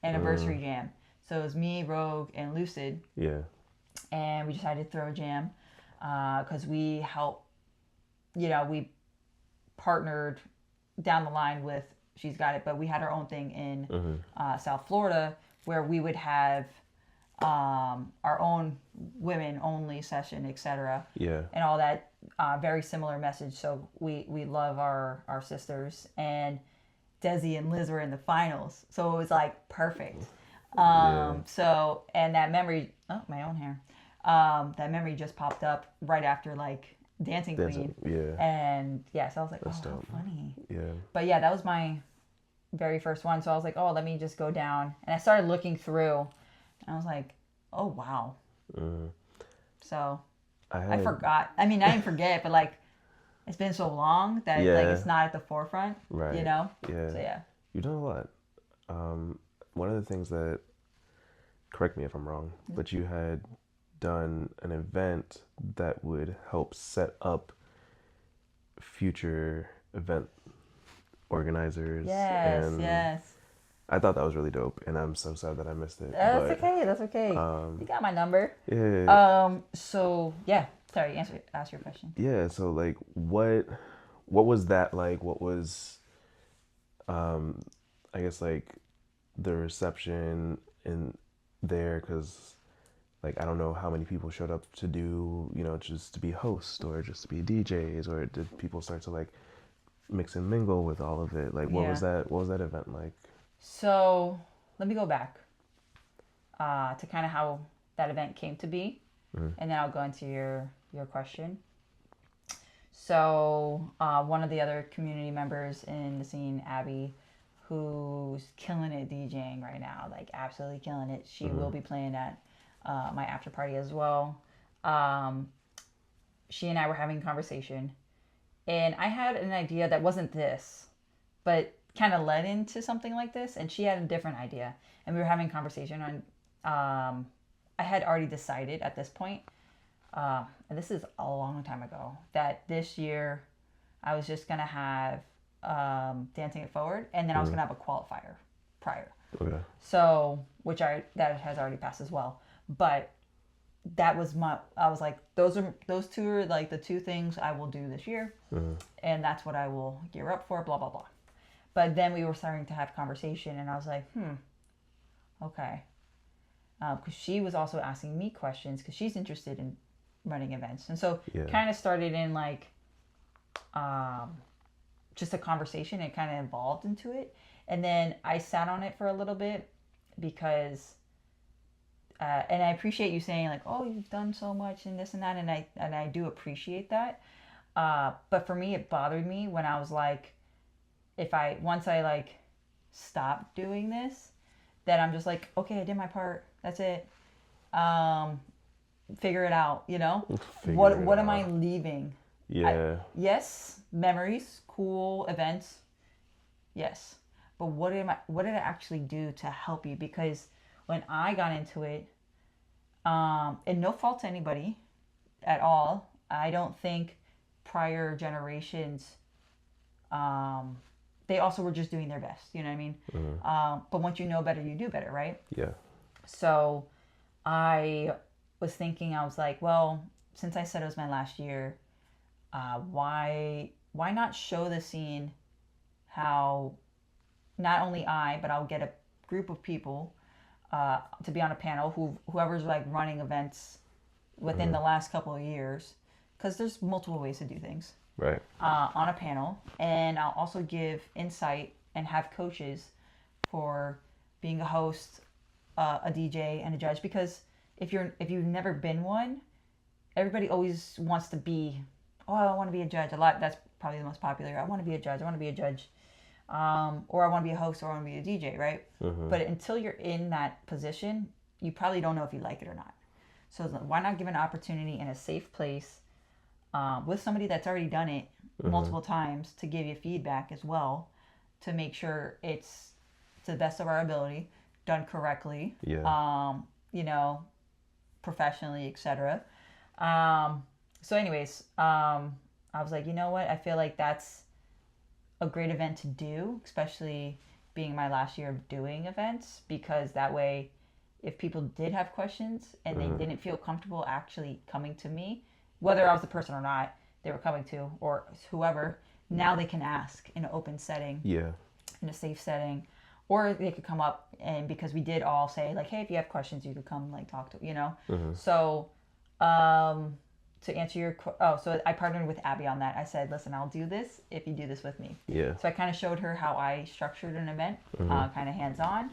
anniversary jam. So it was me, Rogue, and Lucid. Yeah. And we decided to throw a jam because we help. We partnered down the line with She's Got It, but we had our own thing in South Florida where we would have our own women only session, etc. Yeah. And all that. Very similar message. So we love our sisters, and Desi and Liz were in the finals, so it was like perfect. So, and that memory, my own hair, that memory just popped up right after like Dancing Queen. Yeah. And yeah, so I was like, That's how dope. funny. Yeah. But yeah, that was my very first one. So I was like, oh, let me just go down. And I started looking through, and I was like, oh, wow. So I forgot. I mean, I didn't forget, but like, it's been so long that like it's not at the forefront, right? Yeah. So yeah, you've done a lot. One of the things that, correct me if I'm wrong, but you had done an event that would help set up future event organizers. Yes. I thought that was really dope, and I'm so sad that I missed it. That's okay. You got my number. Yeah. So yeah. Sorry, ask your question. Yeah, so like what was that like? What was I guess like the reception in there, cuz like I don't know how many people showed up to do, just to be hosts or just to be DJs, or did people start to like mix and mingle with all of it? Like what was that event like? So, let me go back to kind of how that event came to be, and then I'll go into your question. So one of the other community members in the scene, Abby, who's killing it DJing right now, like absolutely killing it. She will be playing at my after party as well. She and I were having a conversation, and I had an idea that wasn't this, but kind of led into something like this, and she had a different idea, and we were having a conversation on I had already decided at this point, and this is a long time ago, that this year I was just going to have Dancing It Forward, and then I was going to have a qualifier prior. Okay. So, that has already passed as well. But that was I was like, those two are like the 2 things I will do this year, and that's what I will gear up for, blah, blah, blah. But then we were starting to have conversation, and I was like, okay. Because she was also asking me questions, because she's interested in running events. And so kind of started in like just a conversation. It kind of evolved into it. And then I sat on it for a little bit because, and I appreciate you saying like, oh, you've done so much and this and that. And I do appreciate that. But for me, it bothered me when I was like, once I like stopped doing this, that I'm just like, okay, I did my part. That's it. Figure it out, you know? What am I leaving? Yeah. Yes, memories, cool events. Yes. But what did I actually do to help you? Because when I got into it, and no fault to anybody at all, I don't think prior generations, they also were just doing their best. You know what I mean? But once you know better, you do better, right? Yeah. So I was thinking, I was like, well, since I said it was my last year, why not show the scene how not only but I'll get a group of people to be on a panel, whoever's like running events within the last couple of years, because there's multiple ways to do things. Right. On a panel, and I'll also give insight and have coaches for being a host, a DJ, and a judge. Because if you've never been one, everybody always wants to be. Oh, I want to be a judge. A lot. That's probably the most popular. I want to be a judge. I want to be a judge. Or I want to be a host, or I want to be a DJ, right? But until you're in that position, you probably don't know if you like it or not. So why not give an opportunity in a safe place with somebody that's already done it multiple times to give you feedback as well, to make sure it's to the best of our ability, done correctly, you know, professionally, etc. So anyways, I was like, you know what? I feel like that's a great event to do, especially being my last year of doing events, because that way, if people did have questions and they didn't feel comfortable actually coming to me, whether I was the person or not they were coming to, or whoever, now they can ask in an open setting, in a safe setting, or they could come up, and because we did all say like, hey, if you have questions, you could come like talk to, you know. So to answer your so I partnered with Abby on that. I said, listen, I'll do this if you do this with me. So I kind of showed her how I structured an event, kind of hands-on.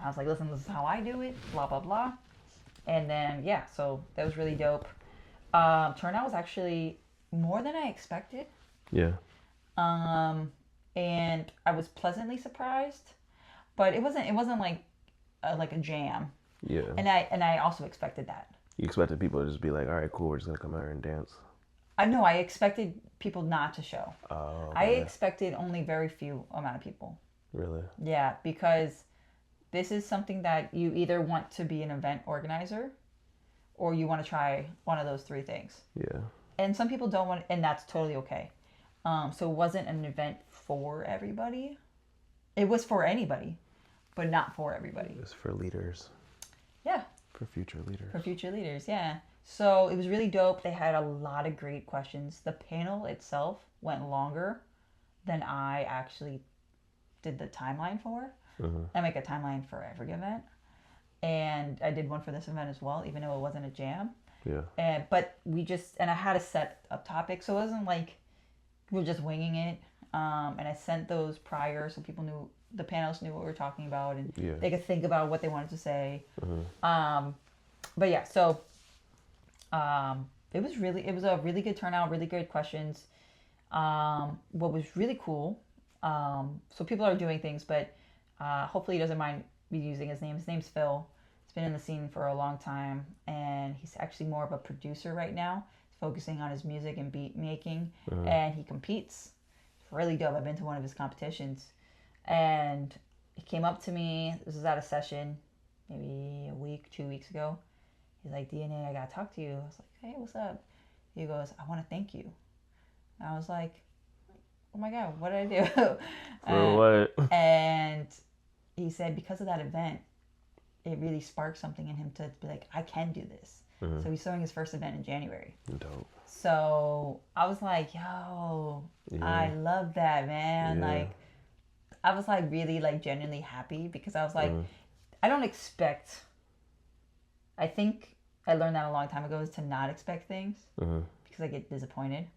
I was like, listen, this is how I do it, blah blah blah. And then so that was really dope. Turnout was actually more than I expected. And I was pleasantly surprised, but it wasn't like a jam. And I also expected that. You expected people to just be like, all right, cool, we're just gonna come out here and dance. I know. I expected people not to show. Oh. Okay. I expected only very few amount of people. Really? Yeah, because this is something that you either want to be an event organizer, or you want to try one of those three things. And some people don't want, and that's totally okay. So it wasn't an event for everybody. It was for anybody, but not for everybody. It was for leaders. Yeah. For future leaders. For future leaders, yeah. So it was really dope. They had a lot of great questions. The panel itself went longer than I actually did the timeline for. I make a timeline for every event. And I did one for this event as well, even though it wasn't a jam. But I had a set of topics, so it wasn't like we're just winging it. And I sent those prior so people knew, the panelists knew what we were talking about, and they could think about what they wanted to say. But yeah, so it was a really good turnout, really great questions. What was really cool, so people are doing things, but hopefully he doesn't mind me using his name. His name's Phil. He's been in the scene for a long time, and he's actually more of a producer right now. He's focusing on his music and beat making, and he competes. It's really dope. I've been to one of his competitions, and he came up to me. This was at a session maybe a week, 2 weeks ago. He's like, DNA, I gotta talk to you. I was like, hey, what's up? He goes, I want to thank you. And I was like, oh my God, what did I do? For what? And he said, because of that event, it really sparked something in him to be like, I can do this. So he's throwing his first event in January. Dope. So I was like, yo, I love that, man. Like, I was like really like genuinely happy, because I was like, I don't expect, I think I learned that a long time ago, is to not expect things, because I get disappointed.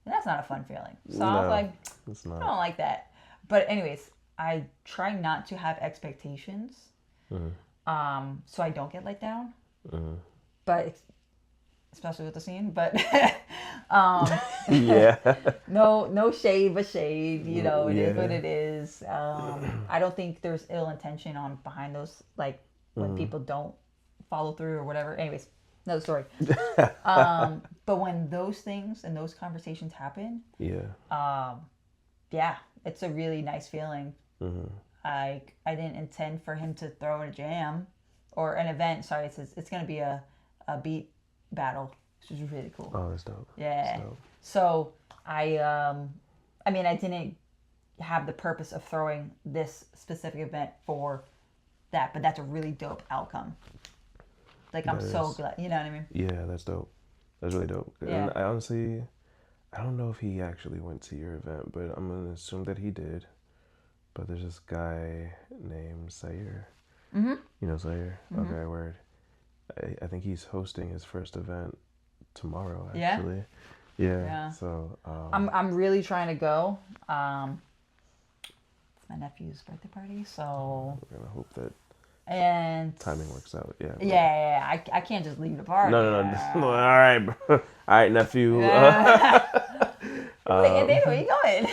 And that's not a fun feeling. So No, I was like, it's I not. don't like that. But anyways, I try not to have expectations, so I don't get let down. But especially with the scene, but Yeah. no shade but shade. You know, it is Yeah. what it is. I don't think there's ill intention on behind those, like when people don't follow through or whatever. Anyways, another story. But when those things and those conversations happen, Yeah. yeah, it's a really nice feeling. I didn't intend for him to throw in a jam or an event. Sorry, it's gonna be a beat battle, which is really cool. Oh, that's dope. Yeah. That's dope. So I mean, I didn't have the purpose of throwing this specific event for that, but that's a really dope outcome. Like, I'm so glad, you know what I mean? Yeah, that's dope. That's really dope. Yeah. And I honestly, I don't know if he actually went to your event, but I'm gonna assume that he did. But there's this guy named Sayer. You know Sayer? Okay, word. I think he's hosting his first event tomorrow, actually. Yeah. So I'm really trying to go. It's my nephew's birthday party, so we're gonna hope that and timing works out. Yeah. Yeah. I can't just leave the party. No. All right, bro. All right, nephew. Wait, David, where you going?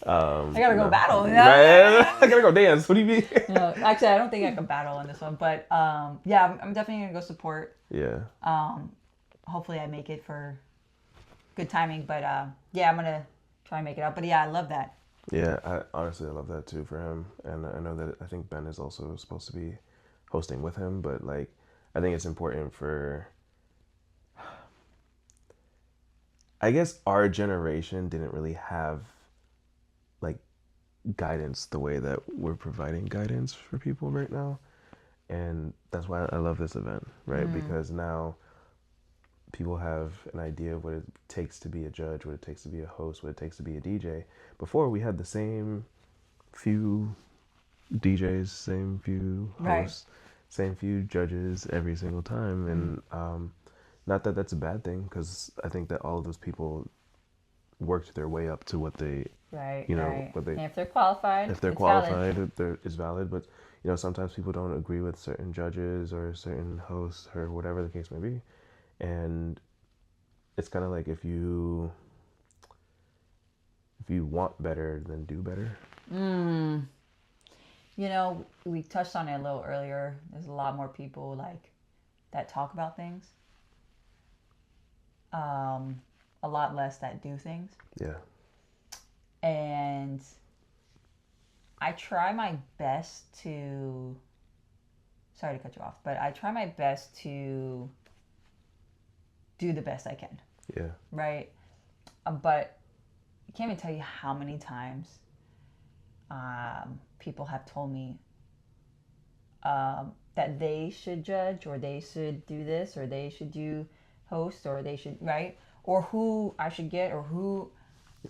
I gotta go battle. I gotta go dance. What do you mean? No, actually, I don't think I can battle on this one, but yeah, I'm definitely gonna go support. Yeah. Hopefully, I make it for good timing, but yeah, I'm gonna try and make it out. But yeah, I love that. Yeah, I love that too for him, and I know that I think Ben is also supposed to be hosting with him, but like, I think it's important for. I guess our generation didn't really have like guidance the way that we're providing guidance for people right now, and that's why I love this event, right? Because now people have an idea of what it takes to be a judge, what it takes to be a host, what it takes to be a DJ. Before, we had the same few DJs, same few hosts, same few judges every single time, and not that that's a bad thing, because I think that all of those people worked their way up to what they, what they, and if they're qualified, it's valid. But you know, sometimes people don't agree with certain judges or certain hosts or whatever the case may be, and it's kind of like if you want better, then do better. You know, we touched on it a little earlier. There's a lot more people like that talk about things. A lot less that do things. Yeah. And I try my best to, sorry to cut you off, but I try my best to do the best I can. Yeah. Right? But I can't even tell you how many times people have told me that they should judge, or they should do this, or they should do host, or they should, right? Or who I should get, or who,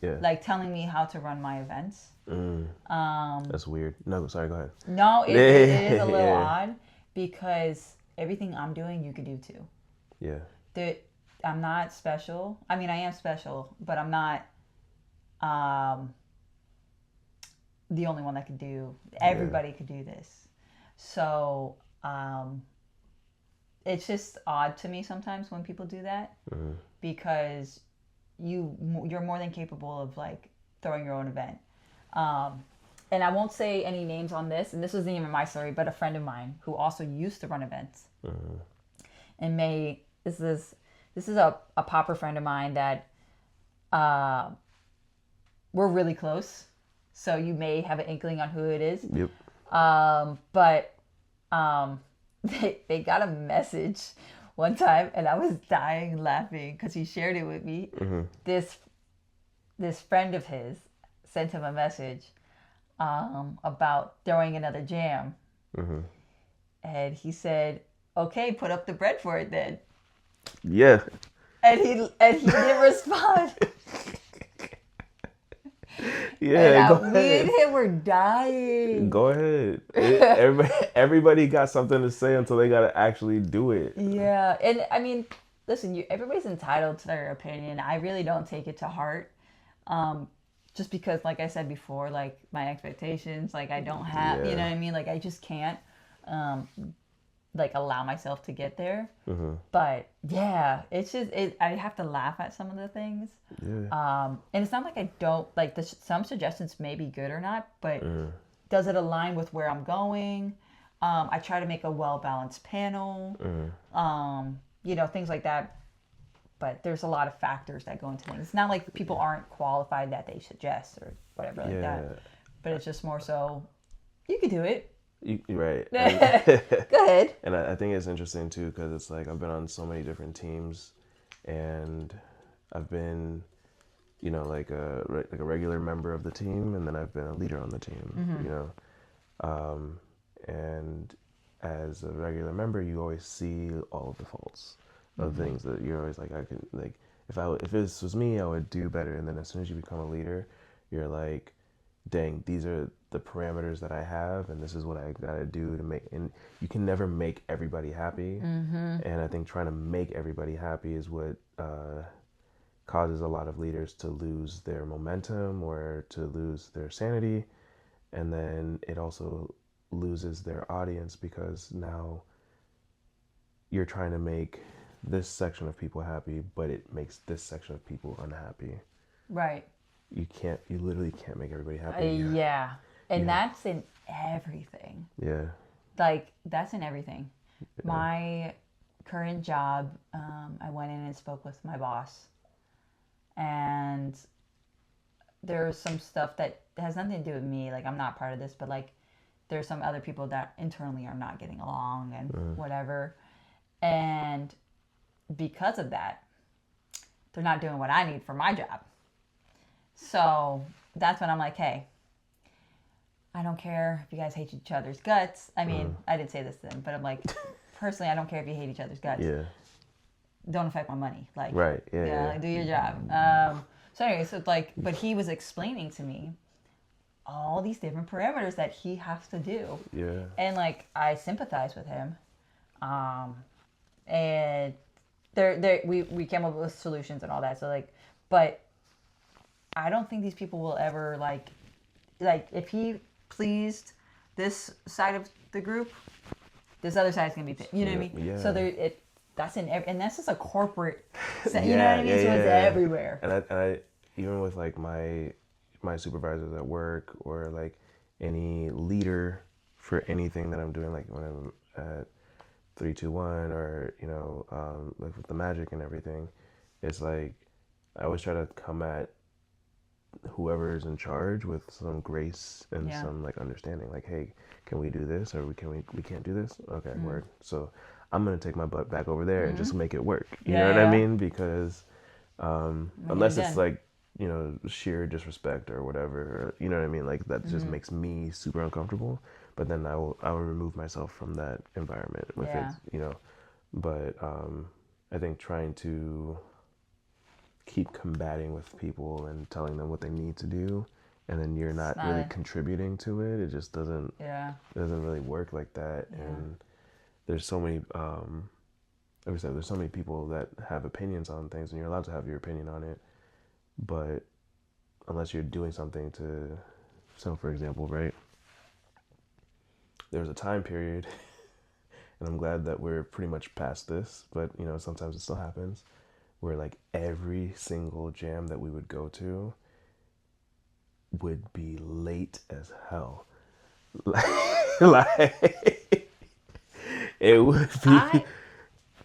like, telling me how to run my events. That's weird. No, sorry, go ahead. No, it is a little odd, because everything I'm doing, you could do too. Yeah. I'm not special. I mean, I am special, but I'm not the only one that could do. Everybody could do this. So it's just odd to me sometimes when people do that, because you're more than capable of like throwing your own event. And I won't say any names on this, and this wasn't even my story, but a friend of mine who also used to run events. And this is a popper friend of mine that we're really close, so you may have an inkling on who it is. Yep. But they got a message one time, and I was dying laughing because he shared it with me. This friend of his sent him a message about throwing another jam, and he said, "Okay, put up the bread for it then." Yeah. And he didn't respond. Yeah, and me and him were dying. Go ahead. Everybody got something to say until they got to actually do it. Yeah, and I mean, listen, everybody's entitled to their opinion. I really don't take it to heart. Just because, like I said before, like my expectations, like I don't have, you know what I mean? Like I just can't, like allow myself to get there. But yeah, it's just, I have to laugh at some of the things. And it's not like I don't, like some suggestions may be good or not, but does it align with where I'm going? I try to make a well-balanced panel, you know, things like that. But there's a lot of factors that go into things. It's not like people aren't qualified that they suggest or whatever like that. But it's just more so, you could do it. You're right. Go ahead. And I think it's interesting too, because it's like I've been on so many different teams, and I've been, you know, like a regular member of the team, and then I've been a leader on the team. You know, and as a regular member, you always see all of the faults of things that you're always like, I could, like, if this was me, I would do better. And then as soon as you become a leader, you're like, dang, these are the parameters that I have, and this is what I gotta do to make. And you can never make everybody happy. And I think trying to make everybody happy is what causes a lot of leaders to lose their momentum or to lose their sanity. And then it also loses their audience, because now you're trying to make this section of people happy, but it makes this section of people unhappy. Right. You literally can't make everybody happy. Yeah. And that's in everything. Yeah. Like, that's in everything. My current job, I went in and spoke with my boss. And there's some stuff that has nothing to do with me. Like, I'm not part of this, but, like, there's some other people that internally are not getting along and whatever. And because of that, they're not doing what I need for my job. So that's when I'm like, hey, I don't care if you guys hate each other's guts. I mean, I didn't say this to them, but I'm like, personally, I don't care if you hate each other's guts. Yeah. Don't affect my money. Like, right. Yeah. Like, do your job. So anyway, so like, but he was explaining to me all these different parameters that he has to do. Yeah. And like, I sympathize with him. And we came up with solutions and all that. So like, but I don't think these people will ever like if he pleased this side of the group, this other side's gonna be, you know what I mean? Yeah. So that's in and that's just a corporate, you know what I mean? So it's everywhere. And I even with like my supervisors at work, or like any leader for anything that I'm doing, like when I'm at 3-2-1, or you know, like with the magic and everything, it's like I always try to come at whoever is in charge with some grace and some like understanding. Like, hey, can we do this, or we can't do this? Okay, word. So I'm gonna take my butt back over there and just make it work. You know what I mean? Because unless it's like, you know, sheer disrespect or whatever, or, you know what I mean? Like that just makes me super uncomfortable. But then I will remove myself from that environment with it, you know. But I think trying to keep combating with people and telling them what they need to do, and then you're not really contributing to it, it just doesn't really work like that. And there's so many like I said, there's so many people that have opinions on things, and you're allowed to have your opinion on it, but unless you're doing something to, so for example, right, there was a time period, and I'm glad that we're pretty much past this, but you know, sometimes it still happens, where like every single jam that we would go to would be late as hell. Like it would be.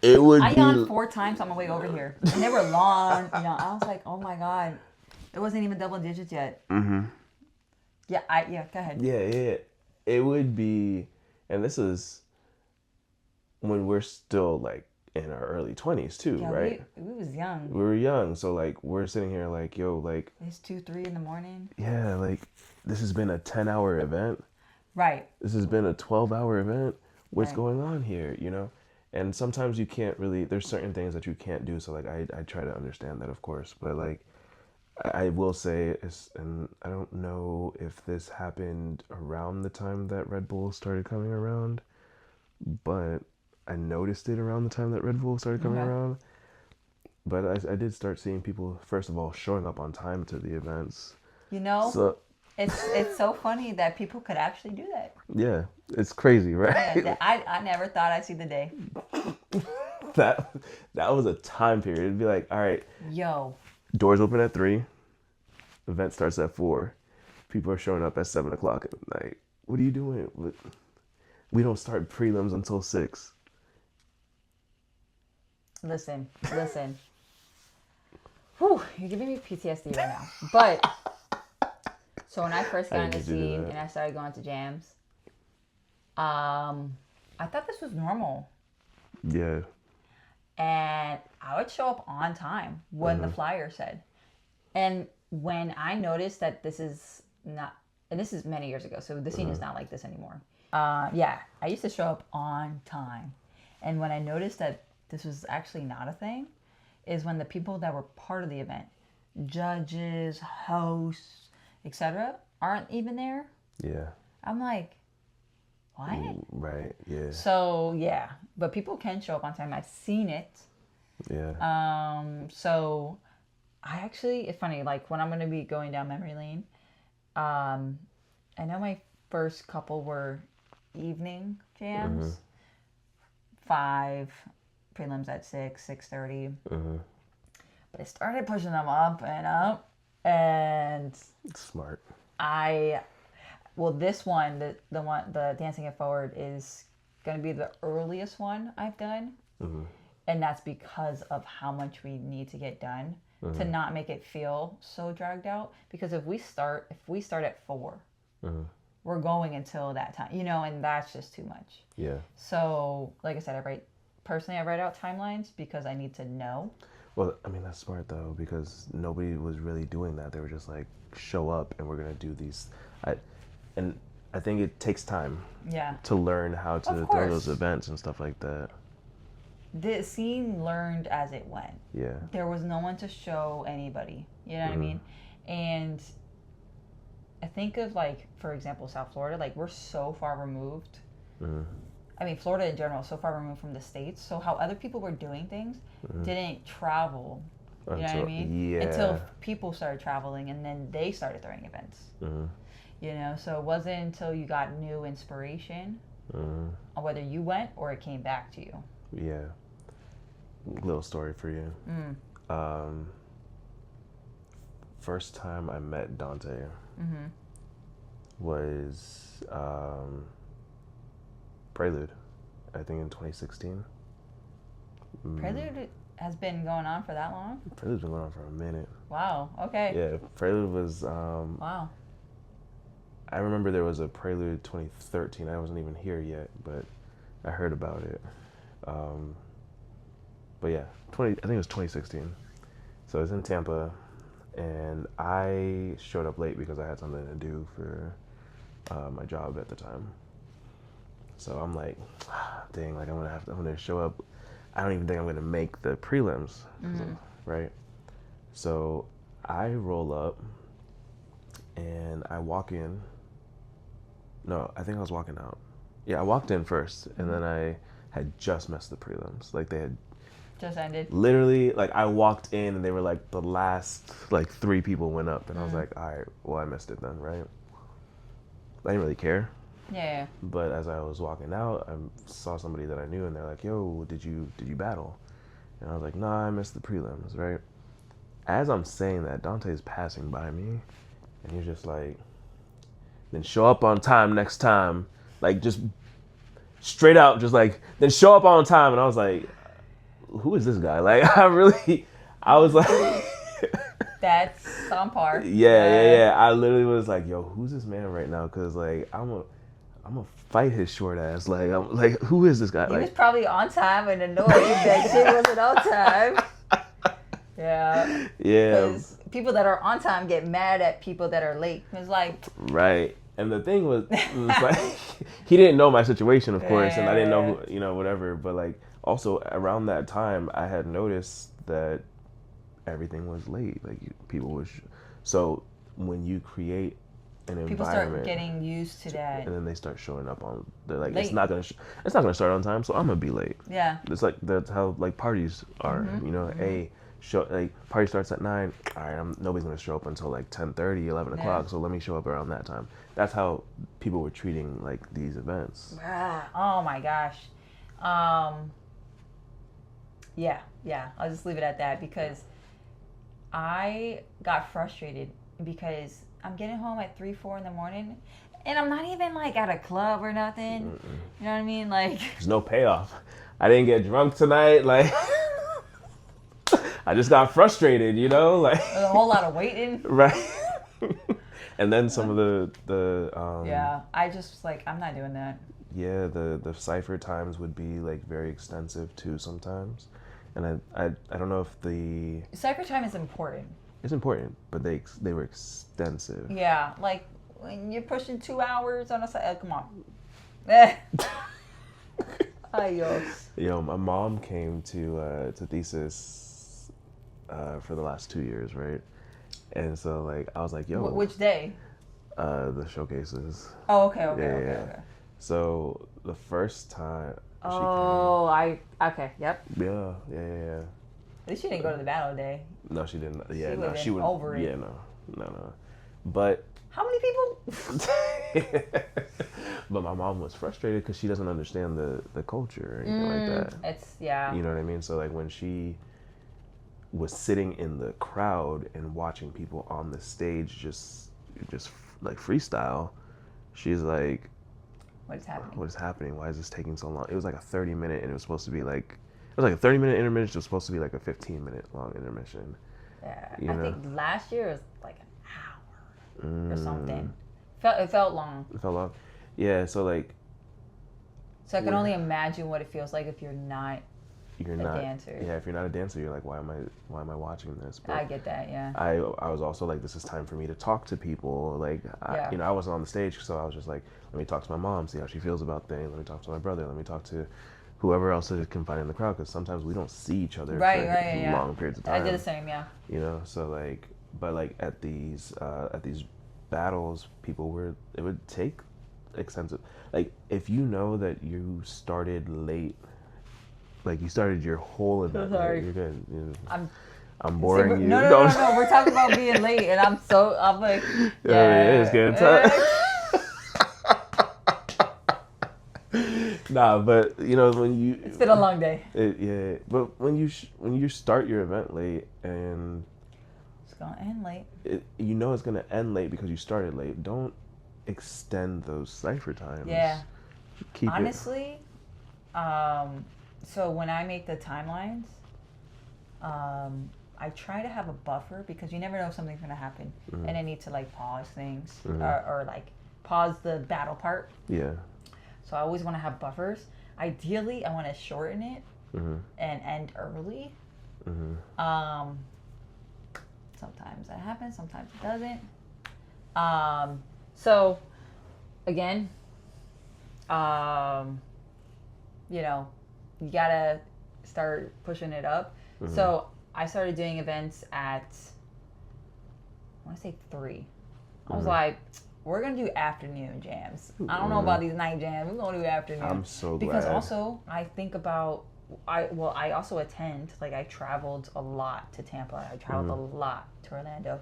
I yawned 4 times on my way over here, and they were long. You know, I was like, oh my god, it wasn't even double digits yet. Yeah. Go ahead. Yeah. It would be, and this is when we're still like in our early 20s too, right? We was young. We were young, so like we're sitting here like, yo, like it's 2-3 in the morning. Yeah, like this has been a 10-hour event. Right. This has been a 12-hour event. What's going on here, you know? And sometimes you can't really, there's certain things that you can't do. So like I try to understand that, of course, but like I will say, and I don't know if this happened around the time that Red Bull started coming around, but I noticed it around the time that Red Bull started coming around. But I did start seeing people, first of all, showing up on time to the events. You know, So it's so funny that people could actually do that. yeah, it's crazy, right? Yeah, I never thought I'd see the day. that was a time period. It'd be like, all right, Yo, doors open at 3, event starts at 4. People are showing up at 7 o'clock at night. What are you doing? We don't start prelims until 6. listen. Whew, you're giving me PTSD right now. But so when I first got in the scene and I started going to jams, I thought this was normal. Yeah. And I would show up on time when the flyer said. And when I noticed that this is not, and this is many years ago, so the scene is not like this anymore. Yeah, I used to show up on time. And when I noticed that this was actually not a thing, is when the people that were part of the event, judges, hosts, etc., aren't even there. Yeah. I'm like, what? Right. Yeah. So yeah, but people can show up on time. I've seen it. Yeah. So I actually, it's funny, like when I'm going to be going down memory lane, I know my first couple were evening jams, 5, prelims at 6, 6:30. But I started pushing them up and up, and smart. This one, the Dancing It Forward is going to be the earliest one I've done. And that's because of how much we need to get done to not make it feel so dragged out. Because if we start at 4, we're going until that time, and that's just too much. Yeah. So, like I said, I write out timelines because I need to know. Well, I mean, that's smart though, because nobody was really doing that. They were just like, show up and we're going to do these. And I think it takes time to learn how to throw those events and stuff like that. The scene learned as it went. Yeah. There was no one to show anybody. You know what I mean? And I think of, like, for example, South Florida, like, we're so far removed. I mean, Florida in general is so far removed from the States. So how other people were doing things didn't travel. You know what I mean? Yeah. Until people started traveling, and then they started throwing events. So it wasn't until you got new inspiration on whether you went or it came back to you. Yeah. Little story for you. First time I met Dante was Prelude, I think in 2016. Prelude has been going on for that long? Prelude's been going on for a minute. Wow, okay. Yeah, Prelude was... wow. I remember there was a Prelude 2013. I wasn't even here yet, but I heard about it. But yeah, I think it was 2016. So I was in Tampa, and I showed up late because I had something to do for my job at the time. So I'm like, dang, like I'm gonna show up. I don't even think I'm gonna make the prelims, right? So I roll up, and I walk in. No, I think I was walking out. Yeah, I walked in first, and then I had just missed the prelims. Like they had just ended. Literally, like I walked in, and they were like the last 3 people went up, and I was like, all right, well I missed it then, right? I didn't really care. Yeah. But as I was walking out, I saw somebody that I knew, and they're like, yo, did you battle? And I was like, nah, I missed the prelims, right? As I'm saying that, Dante's passing by me, and he's just like, then show up on time next time. Like, just straight out, just like, then show up on time. And I was like, who is this guy? Like, I was like... That's on par. Yeah. I literally was like, yo, who's this man right now? Because, like, I'm gonna fight his short ass. Like, I'm like, who is this guy? He was probably on time and annoyed that shit wasn't on time. Yeah. Yeah. Because people that are on time get mad at people that are late. It's like... Right. And the thing was like, he didn't know my situation, of course, and I didn't know who, whatever. But, like, also around that time, I had noticed that everything was late. Like, people was... So when you create an environment... People start getting used to that. And then they start showing up on... They're like, late. It's not gonna start on time, so I'm gonna be late. Yeah. It's like, that's how, like, parties are, hey, show, like, party starts at 9. All right, nobody's gonna show up until like 10:30, 11 o'clock. So let me show up around that time. That's how people were treating like these events. Oh my gosh. Yeah. I'll just leave it at that because I got frustrated because I'm getting home at 3, 4 in the morning, and I'm not even like at a club or nothing. You know what I mean? Like, there's no payoff. I didn't get drunk tonight. Like, I just got frustrated. You know, like there's a whole lot of waiting. Right. And then some of the I just like, I'm not doing that. Yeah, the cipher times would be like very extensive too sometimes, and I don't know if the cipher time is important. It's important, but they were extensive. Yeah, like when you're pushing 2 hours on a site, come on. Adios. You know, my mom came to thesis for the last 2 years, right? And so like I was like, yo, which day? The showcases. Oh, okay. So the first time. Okay, yep. Yeah. At least she didn't go to the battle day. No, she didn't. Yeah, she no, she would. Over it. Yeah, no. But how many people? But my mom was frustrated because she doesn't understand the culture or anything like that. It's You know what I mean? So like when she was sitting in the crowd and watching people on the stage just like freestyle, she's like, what is happening? What is happening? Why is this taking so long? It was like a 30-minute, and it was supposed to be like, it was like a 30-minute intermission. It was supposed to be like a 15-minute long intermission. Yeah, I think last year was like an hour or something. It felt long. It felt long. Yeah, so like. So I can only imagine what it feels like if you're not a dancer. Yeah, if you're not a dancer, you're like, why am I watching this? But I get that, yeah. I was also like, this is time for me to talk to people. Like, I wasn't on the stage, so I was just like, let me talk to my mom, see how she feels about things. Let me talk to my brother. Let me talk to whoever else is confined in the crowd, because sometimes we don't see each other for long periods of time. I did the same, yeah. You know, so like, but like at these battles, it would take extensive. Like, if you know that you started late. Like, you started your whole event. Sorry. You're good. I'm boring you. No. We're talking about being late, and I'm like, yeah, it's good. Nah, but you know it's been a long day. But when you start your event late and it's gonna end late. You know it's gonna end late because you started late. Don't extend those cipher times. Yeah. Keep honestly, so when I make the timelines, I try to have a buffer because you never know if something's gonna happen, and I need to like pause things or like pause the battle part. Yeah. So I always want to have buffers. Ideally, I want to shorten it and end early. Sometimes that happens, sometimes it doesn't. So again, you know, you gotta start pushing it up. So I started doing events at, I want to say 3. I was like, we're gonna do afternoon jams. I don't know about these night jams. We're gonna do afternoon. I'm so glad. Because also I think about, I also attend, like I traveled a lot to Tampa. I traveled a lot to Orlando,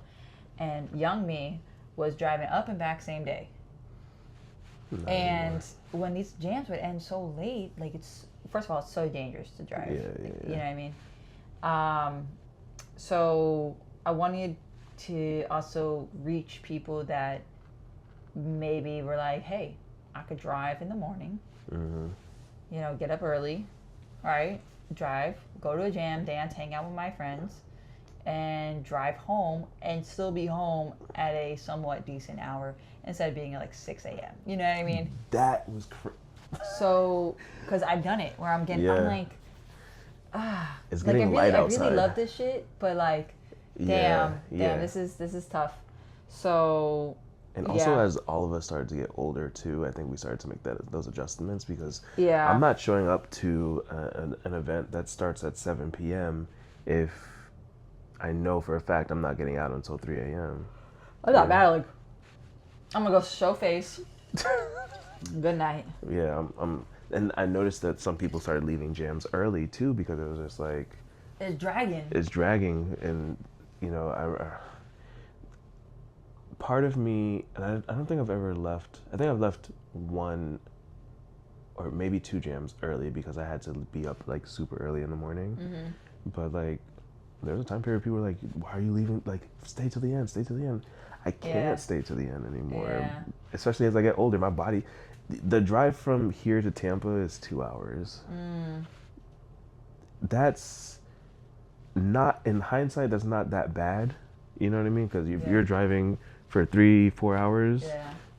and young me was driving up and back same day. And when these jams would end so late, like first of all, it's so dangerous to drive. Yeah. You know what I mean? So I wanted to also reach people that maybe were like, hey, I could drive in the morning, you know, get up early, right? Drive, go to a jam, dance, hang out with my friends, and drive home and still be home at a somewhat decent hour instead of being at like 6 a.m. You know what I mean? That was So, because I've done it where I'm like, it's like getting light outside. I really love this shit, but like, damn, this is tough. So, and also as all of us started to get older too, I think we started to make those adjustments because yeah, I'm not showing up to an event that starts at 7 p.m. if I know for a fact I'm not getting out until 3 a.m. I'm not battling. I'm gonna go show face. Good night. Yeah, and I noticed that some people started leaving jams early too because it was just like, It's dragging, and you know, part of me, and I don't think I've ever left. I think I've left one or maybe two jams early because I had to be up like super early in the morning. But like, there was a time period people were like, "Why are you leaving? Like, stay to the end, stay to the end." I can't stay to the end anymore, especially as I get older. My body, the drive from here to Tampa is 2 hours. That's not, in hindsight, that's not that bad. You know what I mean? Because you're driving for 3-4 hours,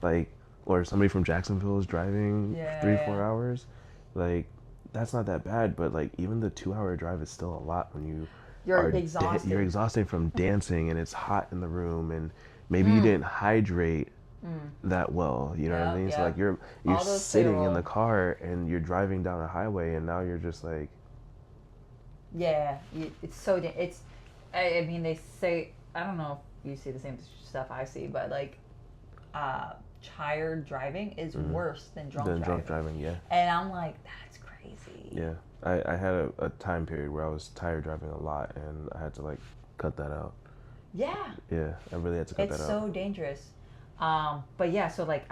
like, or somebody from Jacksonville is driving 3-4 hours, like, that's not that bad. But like, even the 2 hour drive is still a lot when you're exhausted. You're exhausted from dancing, and it's hot in the room, and maybe you didn't hydrate that well. You know what I mean? So like, you're sitting in the car and you're driving down a highway, and now you're just like, it's so it's. I mean, they say, I don't know if you see the same stuff I see, but like, tired driving is worse than drunk driving. Yeah. And I'm like, that's crazy. Yeah, I had a time period where I was tired driving a lot, and I had to like cut that out. Yeah. Yeah, I really had to cut that out. It's so dangerous. But yeah, so like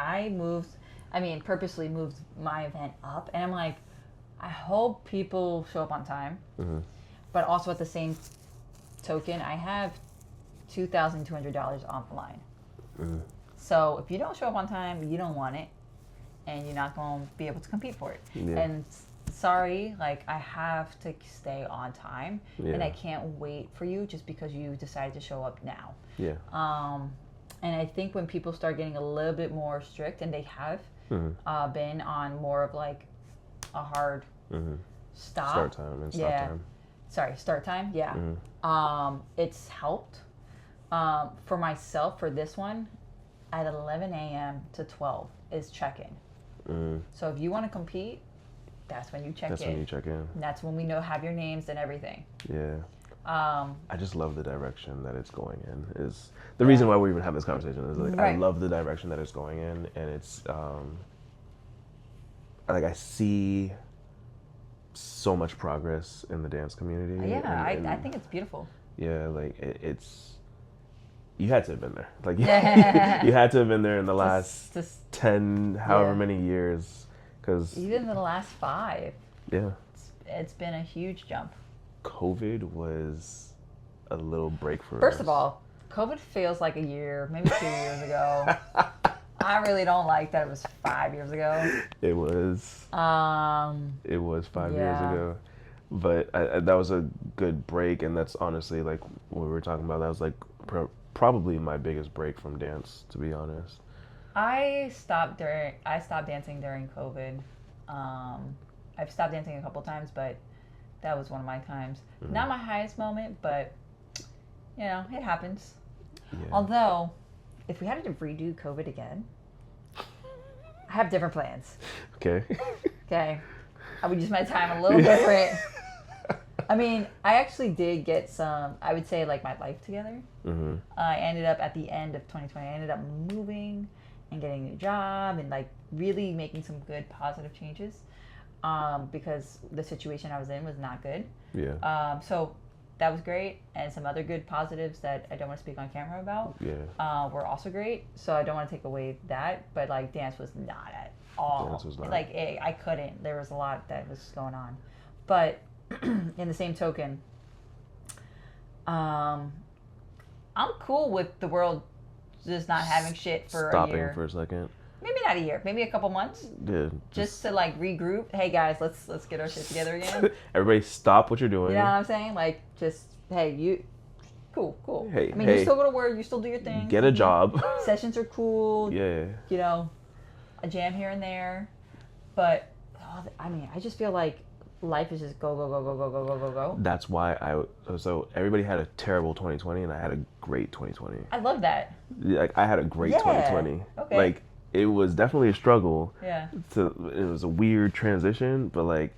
purposely moved my event up, and I'm like, I hope people show up on time. But also at the same token, I have $2,200 on the line. So if you don't show up on time, you don't want it, and you're not going to be able to compete for it. And sorry, like, I have to stay on time, and I can't wait for you just because you decided to show up now. And I think when people start getting a little bit more strict, and they have been on more of like a hard start time and stop time. Sorry, start time. It's helped. For myself, for this one, at 11 a.m. to 12 is check-in. So if you want to compete, that's when you check in. That's when you check in. And that's when we have your names and everything. Yeah. I just love the direction that it's going in. Is the reason why we even have this conversation is like, I love the direction that it's going in, and it's like, I see so much progress in the dance community. I think it's beautiful. Yeah, like it's. You had to have been there. Like, you had to have been there in the last 10, however many years, because even in the last 5. Yeah. It's been a huge jump. COVID was a little break for us. First of all, COVID feels like a year, maybe 2 years ago. I really don't like that it was 5 years ago. It was. It was 5 years ago. But that was a good break, and that's honestly, like, what we were talking about, that was like probably my biggest break from dance, to be honest. I stopped dancing during COVID. I've stopped dancing a couple times, but that was one of my times. Not my highest moment, but you know, it happens. Although, if we had to redo COVID again, I have different plans. Okay. I would use my time a little different. I mean, I actually did get some, I would say, like, my life together. I ended up, at the end of 2020, I ended up moving and getting a new job and, like, really making some good positive changes because the situation I was in was not good. So that was great. And some other good positives that I don't want to speak on camera about were also great. So I don't want to take away that. But, like, dance was not at all. Dance was not. Like, I couldn't. There was a lot that was going on. But in the same token, I'm cool with the world just not having shit for a year. Stopping for a second. Maybe not a year. Maybe a couple months. Yeah. Just to, like, regroup. Hey guys, let's get our shit together again. Everybody, stop what you're doing. You know what I'm saying? Like, just you. Cool. Hey, I mean, you still go to work. You still do your thing. Get a job. Sessions are cool. Yeah. You know, a jam here and there, but I mean, I just feel like life is just go. That's why so everybody had a terrible 2020, and I had a great 2020. I love that. Like, I had a great 2020. Okay. Like, it was definitely a struggle. Yeah. It was a weird transition, but like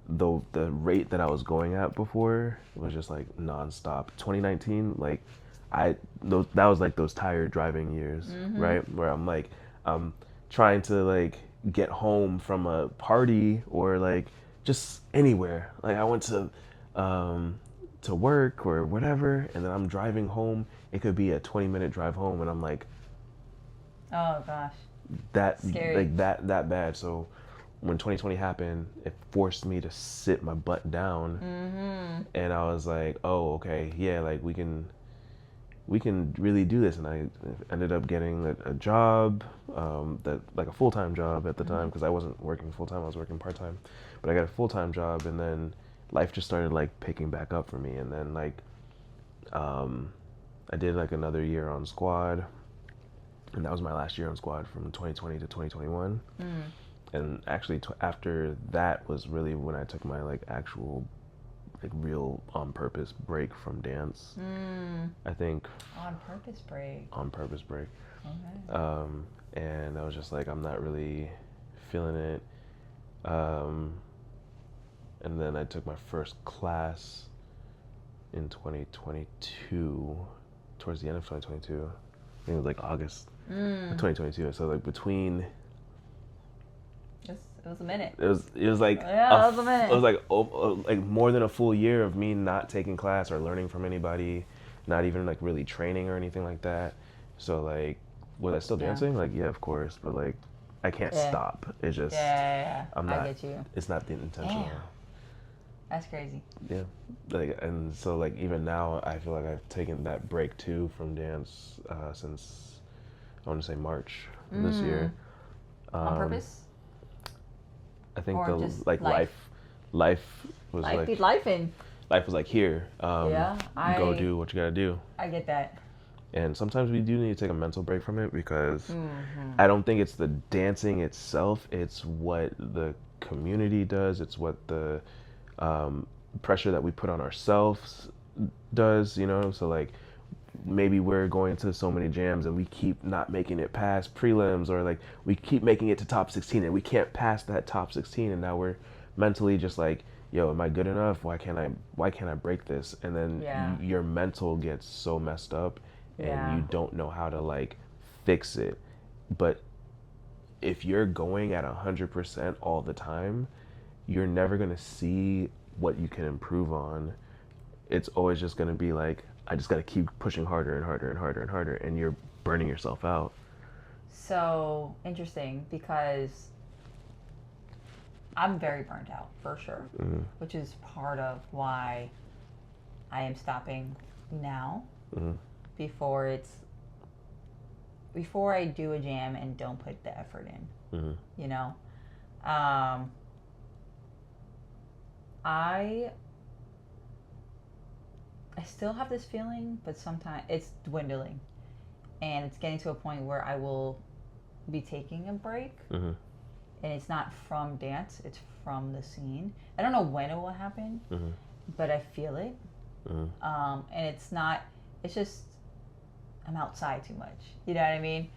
the rate that I was going at before was just like nonstop. 2019, like that was like those tired driving years, right? Where I'm like, trying to like get home from a party or like just anywhere. Like, I went to to work or whatever, and then I'm driving home. It could be a 20-minute drive home, and I'm like, oh gosh, that scary. like that bad. So when 2020 happened, it forced me to sit my butt down, and I was like, oh, okay, yeah, like we can really do this. And I ended up getting a job, that like a full-time job at the time, because I wasn't working full-time, I was working part-time, but I got a full-time job, and then life just started like picking back up for me. And then like I did like another year on squad, and that was my last year on squad from 2020 to 2021. And actually after that was really when I took my like actual like real on purpose break from dance. I think on purpose break. Okay. And I was just like, I'm not really feeling it. And then I took my first class in 2022, towards the end of 2022. I think it was like August of 2022. So like between it was a minute. It was like it was a minute. It was like more than a full year of me not taking class or learning from anybody, not even like really training or anything like that. So like, was I still dancing? Like, yeah, of course, but like, I can't stop. It's just I'm not. I get you. It's not the intentional. Damn. That's crazy. Yeah, like, and so like even now I feel like I've taken that break too from dance since I want to say March this year. On purpose? I think or the like life was life like be lifing. Life was like, here, go do what you gotta do. I get that. And sometimes we do need to take a mental break from it, because I don't think it's the dancing itself, it's what the community does, it's what the pressure that we put on ourselves does, you know. So like, maybe we're going to so many jams and we keep not making it past prelims, or like we keep making it to top 16 and we can't pass that top 16, and now we're mentally just like, yo, am I good enough? Why can't I break this? And then your mental gets so messed up, and you don't know how to like fix it. But if you're going at 100% all the time, you're never gonna see what you can improve on. It's always just gonna be like, I just gotta keep pushing harder and harder and harder and harder, and you're burning yourself out. So interesting, because I'm very burnt out for sure, which is part of why I am stopping now. Before I do a jam and don't put the effort in, you know. I still have this feeling, but sometimes it's dwindling, and it's getting to a point where I will be taking a break, and it's not from dance, it's from the scene. I don't know when it will happen, but I feel it. And it's just I'm outside too much, you know what I mean?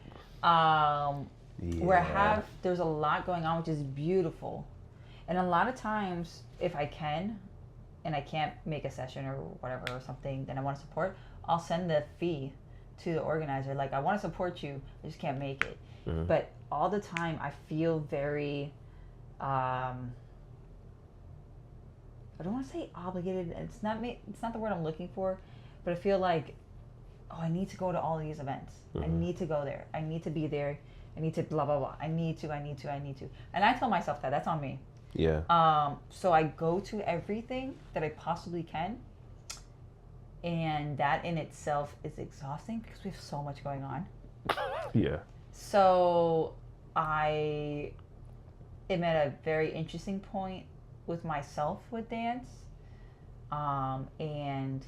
Where there's a lot going on, which is beautiful, and a lot of times if I can and I can't make a session or whatever or something, then I want to support, I'll send the fee to the organizer. Like, I want to support you, I just can't make it. But all the time I feel very, I don't want to say obligated. It's not the word I'm looking for, but I feel like, oh, I need to go to all these events. I need to go there. I need to be there. I need to blah, blah, blah. I need to. And I tell myself that. That's on me. Yeah. So I go to everything that I possibly can, and that in itself is exhausting because we have so much going on. Yeah. So I am at a very interesting point with myself with dance, and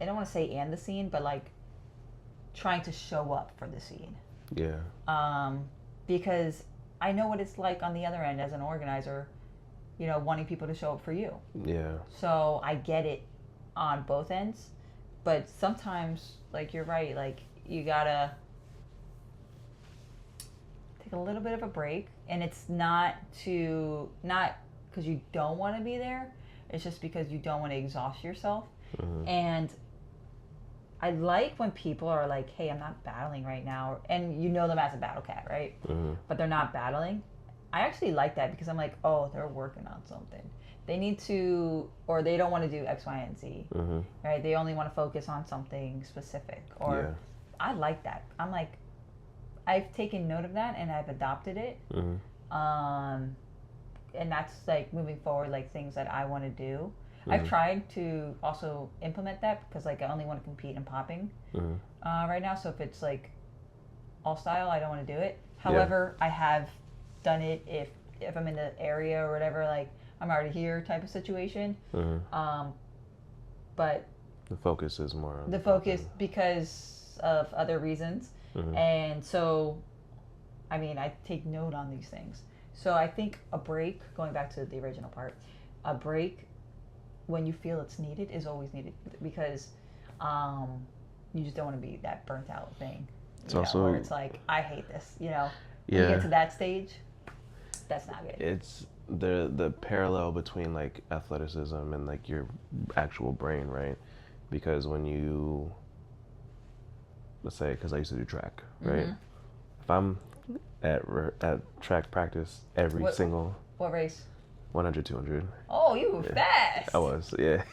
I don't want to say and the scene, but like trying to show up for the scene. Yeah. Because I know what it's like on the other end as an organizer, you know, wanting people to show up for you. Yeah. So I get it on both ends, but sometimes, like, you're right, like, you gotta take a little bit of a break, and it's not because you don't want to be there, it's just because you don't want to exhaust yourself. And I like when people are like, hey, I'm not battling right now, and you know them as a battle cat, right? But they're not battling. I actually like that because I'm like, oh, they're working on something. they need to, or they don't want to do X, Y, and Z, right? They only want to focus on something specific. Or I like that. I'm like, I've taken note of that and I've adopted it. And that's like moving forward, like things that I want to do. I've tried to also implement that because like I only want to compete in popping right now. So if it's like all style, I don't want to do it. However, I have done it if I'm in the area or whatever, like I'm already here type of situation. But the focus is more on the focus because of other reasons. And so, I mean, I take note on these things. So I think a break, going back to the original part, a break when you feel it's needed is always needed because you just don't want to be that burnt out thing. It's also where it's like, I hate this, you know. When you get to that stage, that's not good. It's the parallel between like athleticism and like your actual brain, right? Because when you, let's say, because I used to do track, right? If I'm at track practice every single... What race? 100, 200. Oh, you were fast. I was, yeah.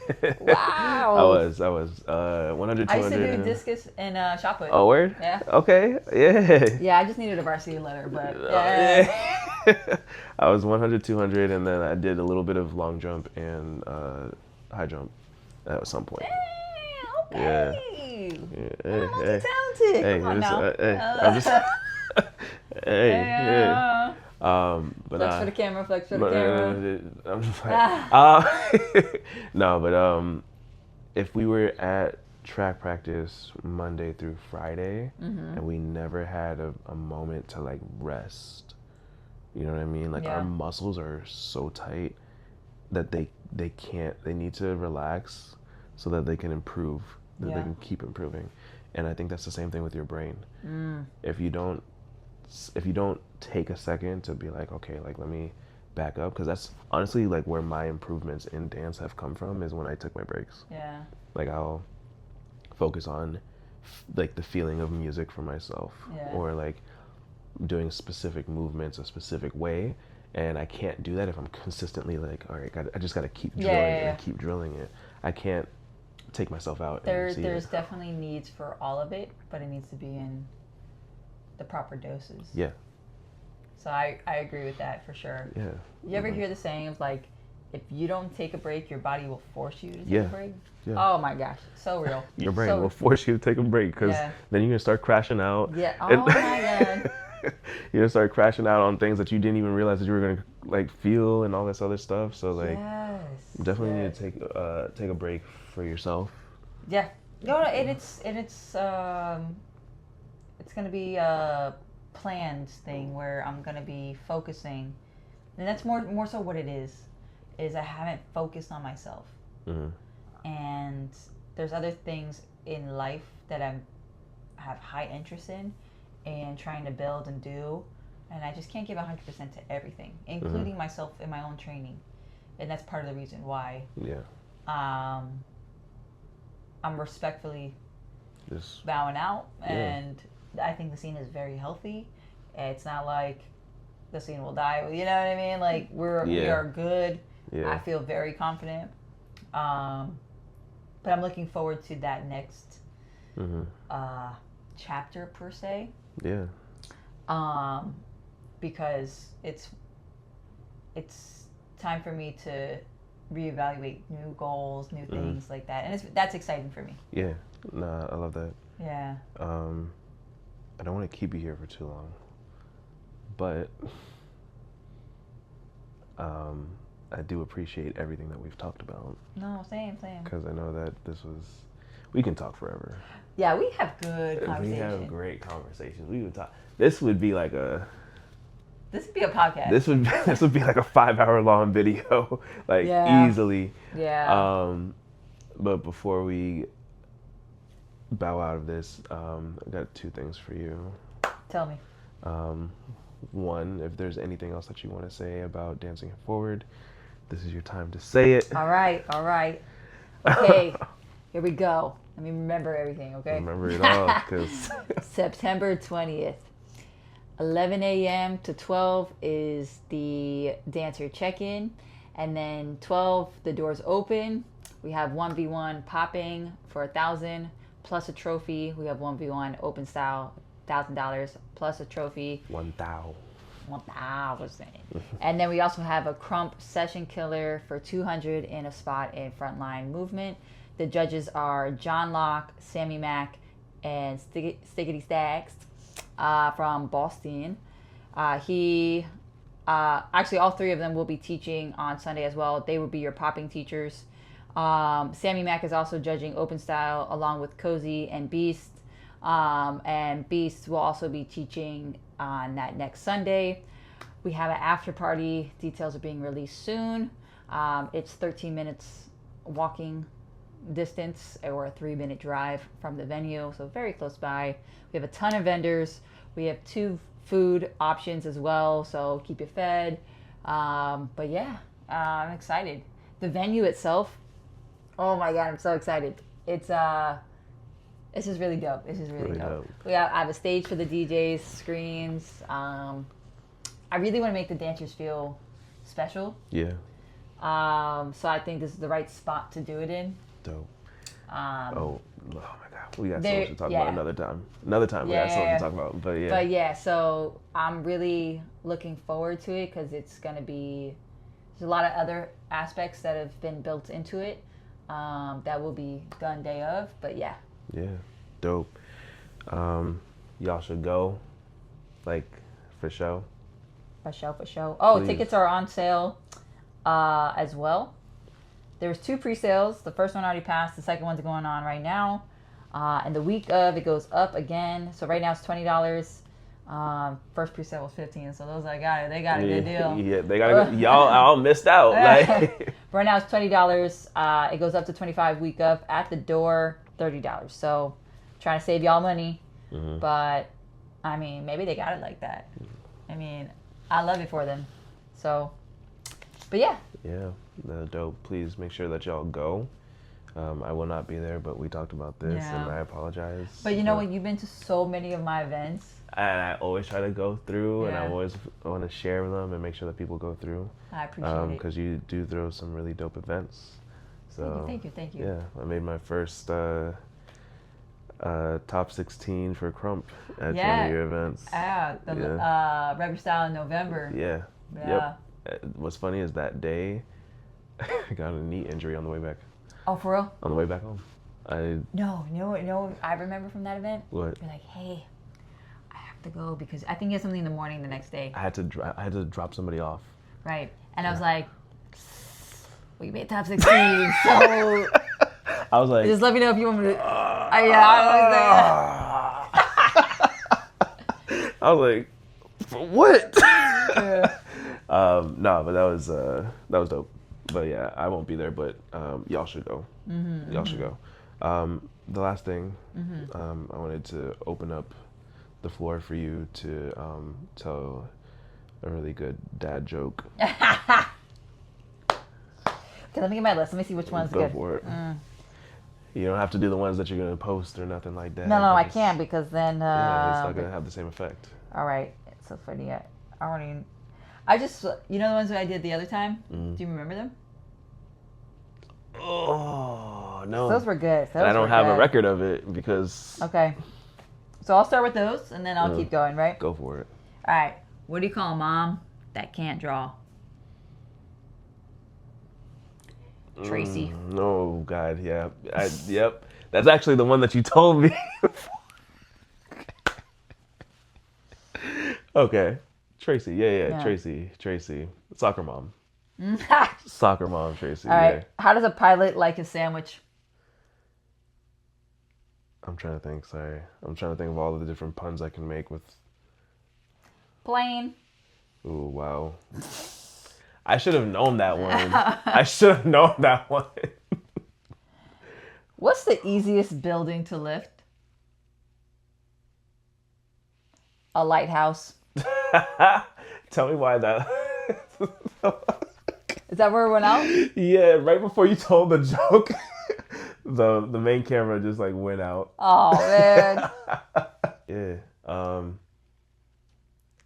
Wow. I was 100, 200. I used to do discus and shot put. Oh, word? Yeah. Okay, yeah. Yeah, I just needed a varsity letter, but I was 100, 200, and then I did a little bit of long jump and high jump at some point. Okay. Yeah. Talented. Hey, come on now. I'm just... yeah. But flex for the camera, flex for the camera. I'm just like, no, but if we were at track practice Monday through Friday, and we never had a moment to like rest, you know what I mean? Like our muscles are so tight that they need to relax so that they can improve, that they can keep improving. And I think that's the same thing with your brain. If you don't take a second to be like, okay, like let me back up, because that's honestly like where my improvements in dance have come from, is when I took my breaks. Yeah. Like I'll focus on like the feeling of music for myself, or like doing specific movements a specific way, and I can't do that if I'm consistently like, all right, I just got to keep drilling it and keep drilling it. I can't take myself out. There's definitely needs for all of it, but it needs to be in the proper doses. Yeah. So I agree with that for sure. Yeah. You ever hear the saying of like, if you don't take a break, your body will force you to take a break? Yeah. Oh my gosh, so real. Your brain will force you to take a break, because then you're gonna start crashing out. Yeah. Oh my god. You're gonna start crashing out on things that you didn't even realize that you were gonna like feel and all this other stuff. So like, definitely need to take a break for yourself. Yeah. No, and it's gonna be a planned thing where I'm gonna be focusing, and that's more so what it is I haven't focused on myself. And there's other things in life that I have high interest in and trying to build and do, and I just can't give 100% to everything, including myself in my own training, and that's part of the reason why. I'm respectfully bowing out, and I think the scene is very healthy. It's not like the scene will die. You know what I mean? Like we are good. I feel very confident. But I'm looking forward to that next chapter per se. Yeah. Because it's time for me to reevaluate new goals, new things like that, and that's exciting for me. Yeah. Nah, I love that. Yeah. I don't want to keep you here for too long, but I do appreciate everything that we've talked about. No, same. Because I know that we can talk forever. Yeah, we have good conversations. We have great conversations. We would talk. This would be a podcast. This would be like a 5-hour long video, like easily. Yeah. But before we bow out of this, I got 2 things for you. Tell me. One, if there's anything else that you want to say about Dancing It Forward, this is your time to say it. All right. Okay, here we go. Let me remember everything, okay? Remember it all, because... September 20th, 11 a.m. to 12 is the dancer check-in, And then 12, the doors open. We have 1v1 popping for 1,000 plus a trophy. We have 1v1 open style, $1,000 plus a trophy. 1,000. 1,000. And then we also have a crump session killer for 200 in a spot in frontline movement. The judges are John Locke, Sammy Mack, and Stiggity Stacks from Boston. Actually, all three of them will be teaching on Sunday as well. They will be your popping teachers. Sammy Mack is also judging open style along with Cozy and Beast. And Beast will also be teaching on that next Sunday. We have an after party. Details are being released soon. It's 13 minutes walking distance or a 3-minute drive from the venue, so very close by. We have a ton of vendors. We have 2 food options as well, so keep you fed. But yeah, I'm excited. The venue itself, oh my god, I'm so excited. It's just really dope. This is really dope. I have a stage for the DJs, screens. I really want to make the dancers feel special. Yeah. So I think this is the right spot to do it in. Dope. Oh my god, we got so much to talk about another time. We got so much to talk about. But yeah, so I'm really looking forward to it because it's gonna be. There's a lot of other aspects that have been built into it that will be done day of. But yeah. Yeah, dope. Y'all should go, like, for show. For show. Oh, Please. Tickets are on sale as well. There's 2 pre-sales. The first one already passed. The second one's going on right now. And the week of, it goes up again. So right now it's $20. First pre-sale was $15. So those that got it, they got a good deal. Yeah, they got it. Y'all all missed out. Like. Right now it's $20. It goes up to $25 week of. At the door, $30. So trying to save y'all money. Mm-hmm. But, I mean, maybe they got it like that. I mean, I love it for them. So, but yeah. Yeah, dope. Please make sure that y'all go. I will not be there, but we talked about this, and I apologize. But you know what? You've been to so many of my events. And I always try to go through, and I always want to share them and make sure that people go through. I appreciate it. Because you do throw some really dope events. So Thank you. Yeah, I made my first top 16 for Crump at one of your events. Rubber Style in November. Yeah. Yep. What's funny is that day, I got a knee injury on the way back. Oh, for real? On the way back home. No, I remember from that event. What? You're like, hey, I have to go because I think you had something in the morning the next day. I had to drop somebody off. Right. And I was like, well, you made top 16, so... I was like... Just let me know if you want me to... I was like, what? No, but that was dope. But yeah, I won't be there, but y'all should go. Mm-hmm, y'all should go. The last thing, I wanted to open up the floor for you to tell a really good dad joke. Okay, let me get my list. Let me see which one's good. Go for it. You don't have to do the ones that you're going to post or nothing like that. No, I can't because then... it's not going to have the same effect. All right. It's so funny. I just... You know the ones that I did the other time? Do you remember them? Oh, no. Those were good. I don't have a record of it because... Okay. So I'll start with those and then I'll keep going, right? Go for it. All right. What do you call a mom that can't draw? Tracy. No, God, yeah. Yep. That's actually the one that you told me. Okay. Tracy. Yeah. Tracy. Soccer mom. Soccer mom, Tracy. All right. Yeah. How does a pilot like his sandwich? I'm trying to think. Sorry. I'm trying to think of all of the different puns I can make with... Plain. Ooh, wow. I should have known that one. What's the easiest building to lift? A lighthouse. Tell me why that... Is that where it went out? Yeah, right before you told the joke, the main camera just like went out. Oh, man. Yeah.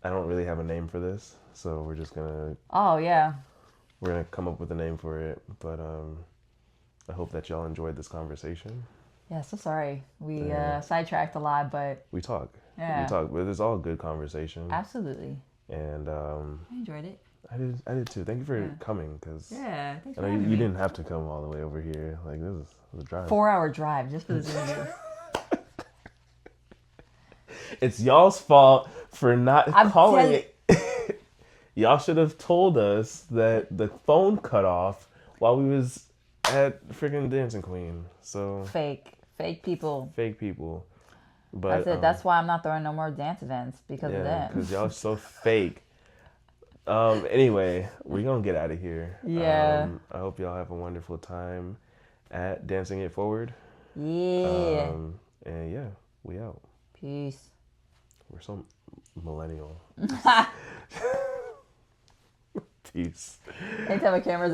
I don't really have a name for this, so we're just gonna... Oh, yeah. We're gonna come up with a name for it, but I hope that y'all enjoyed this conversation. Yeah, so sorry. We sidetracked a lot, but... We talk. Yeah. We talk, but it's all good conversation. Absolutely. And I enjoyed it. I did too. Thank you for coming, because thanks for I know having you me. didn't have to come all the way over here. Like, this is a drive. 4-hour drive just for this interview. It's y'all's fault for not calling it. Y'all should have told us that the phone cut off while we was at freaking Dancing Queen. So fake people. Fake people. But that's it. That's why I'm not throwing no more dance events because of them. Because y'all are so fake. Anyway, we're gonna get out of here. Yeah. I hope y'all have a wonderful time at Dancing It Forward. Yeah. And yeah, we out. Peace. We're so millennial. Peace. Anytime a camera's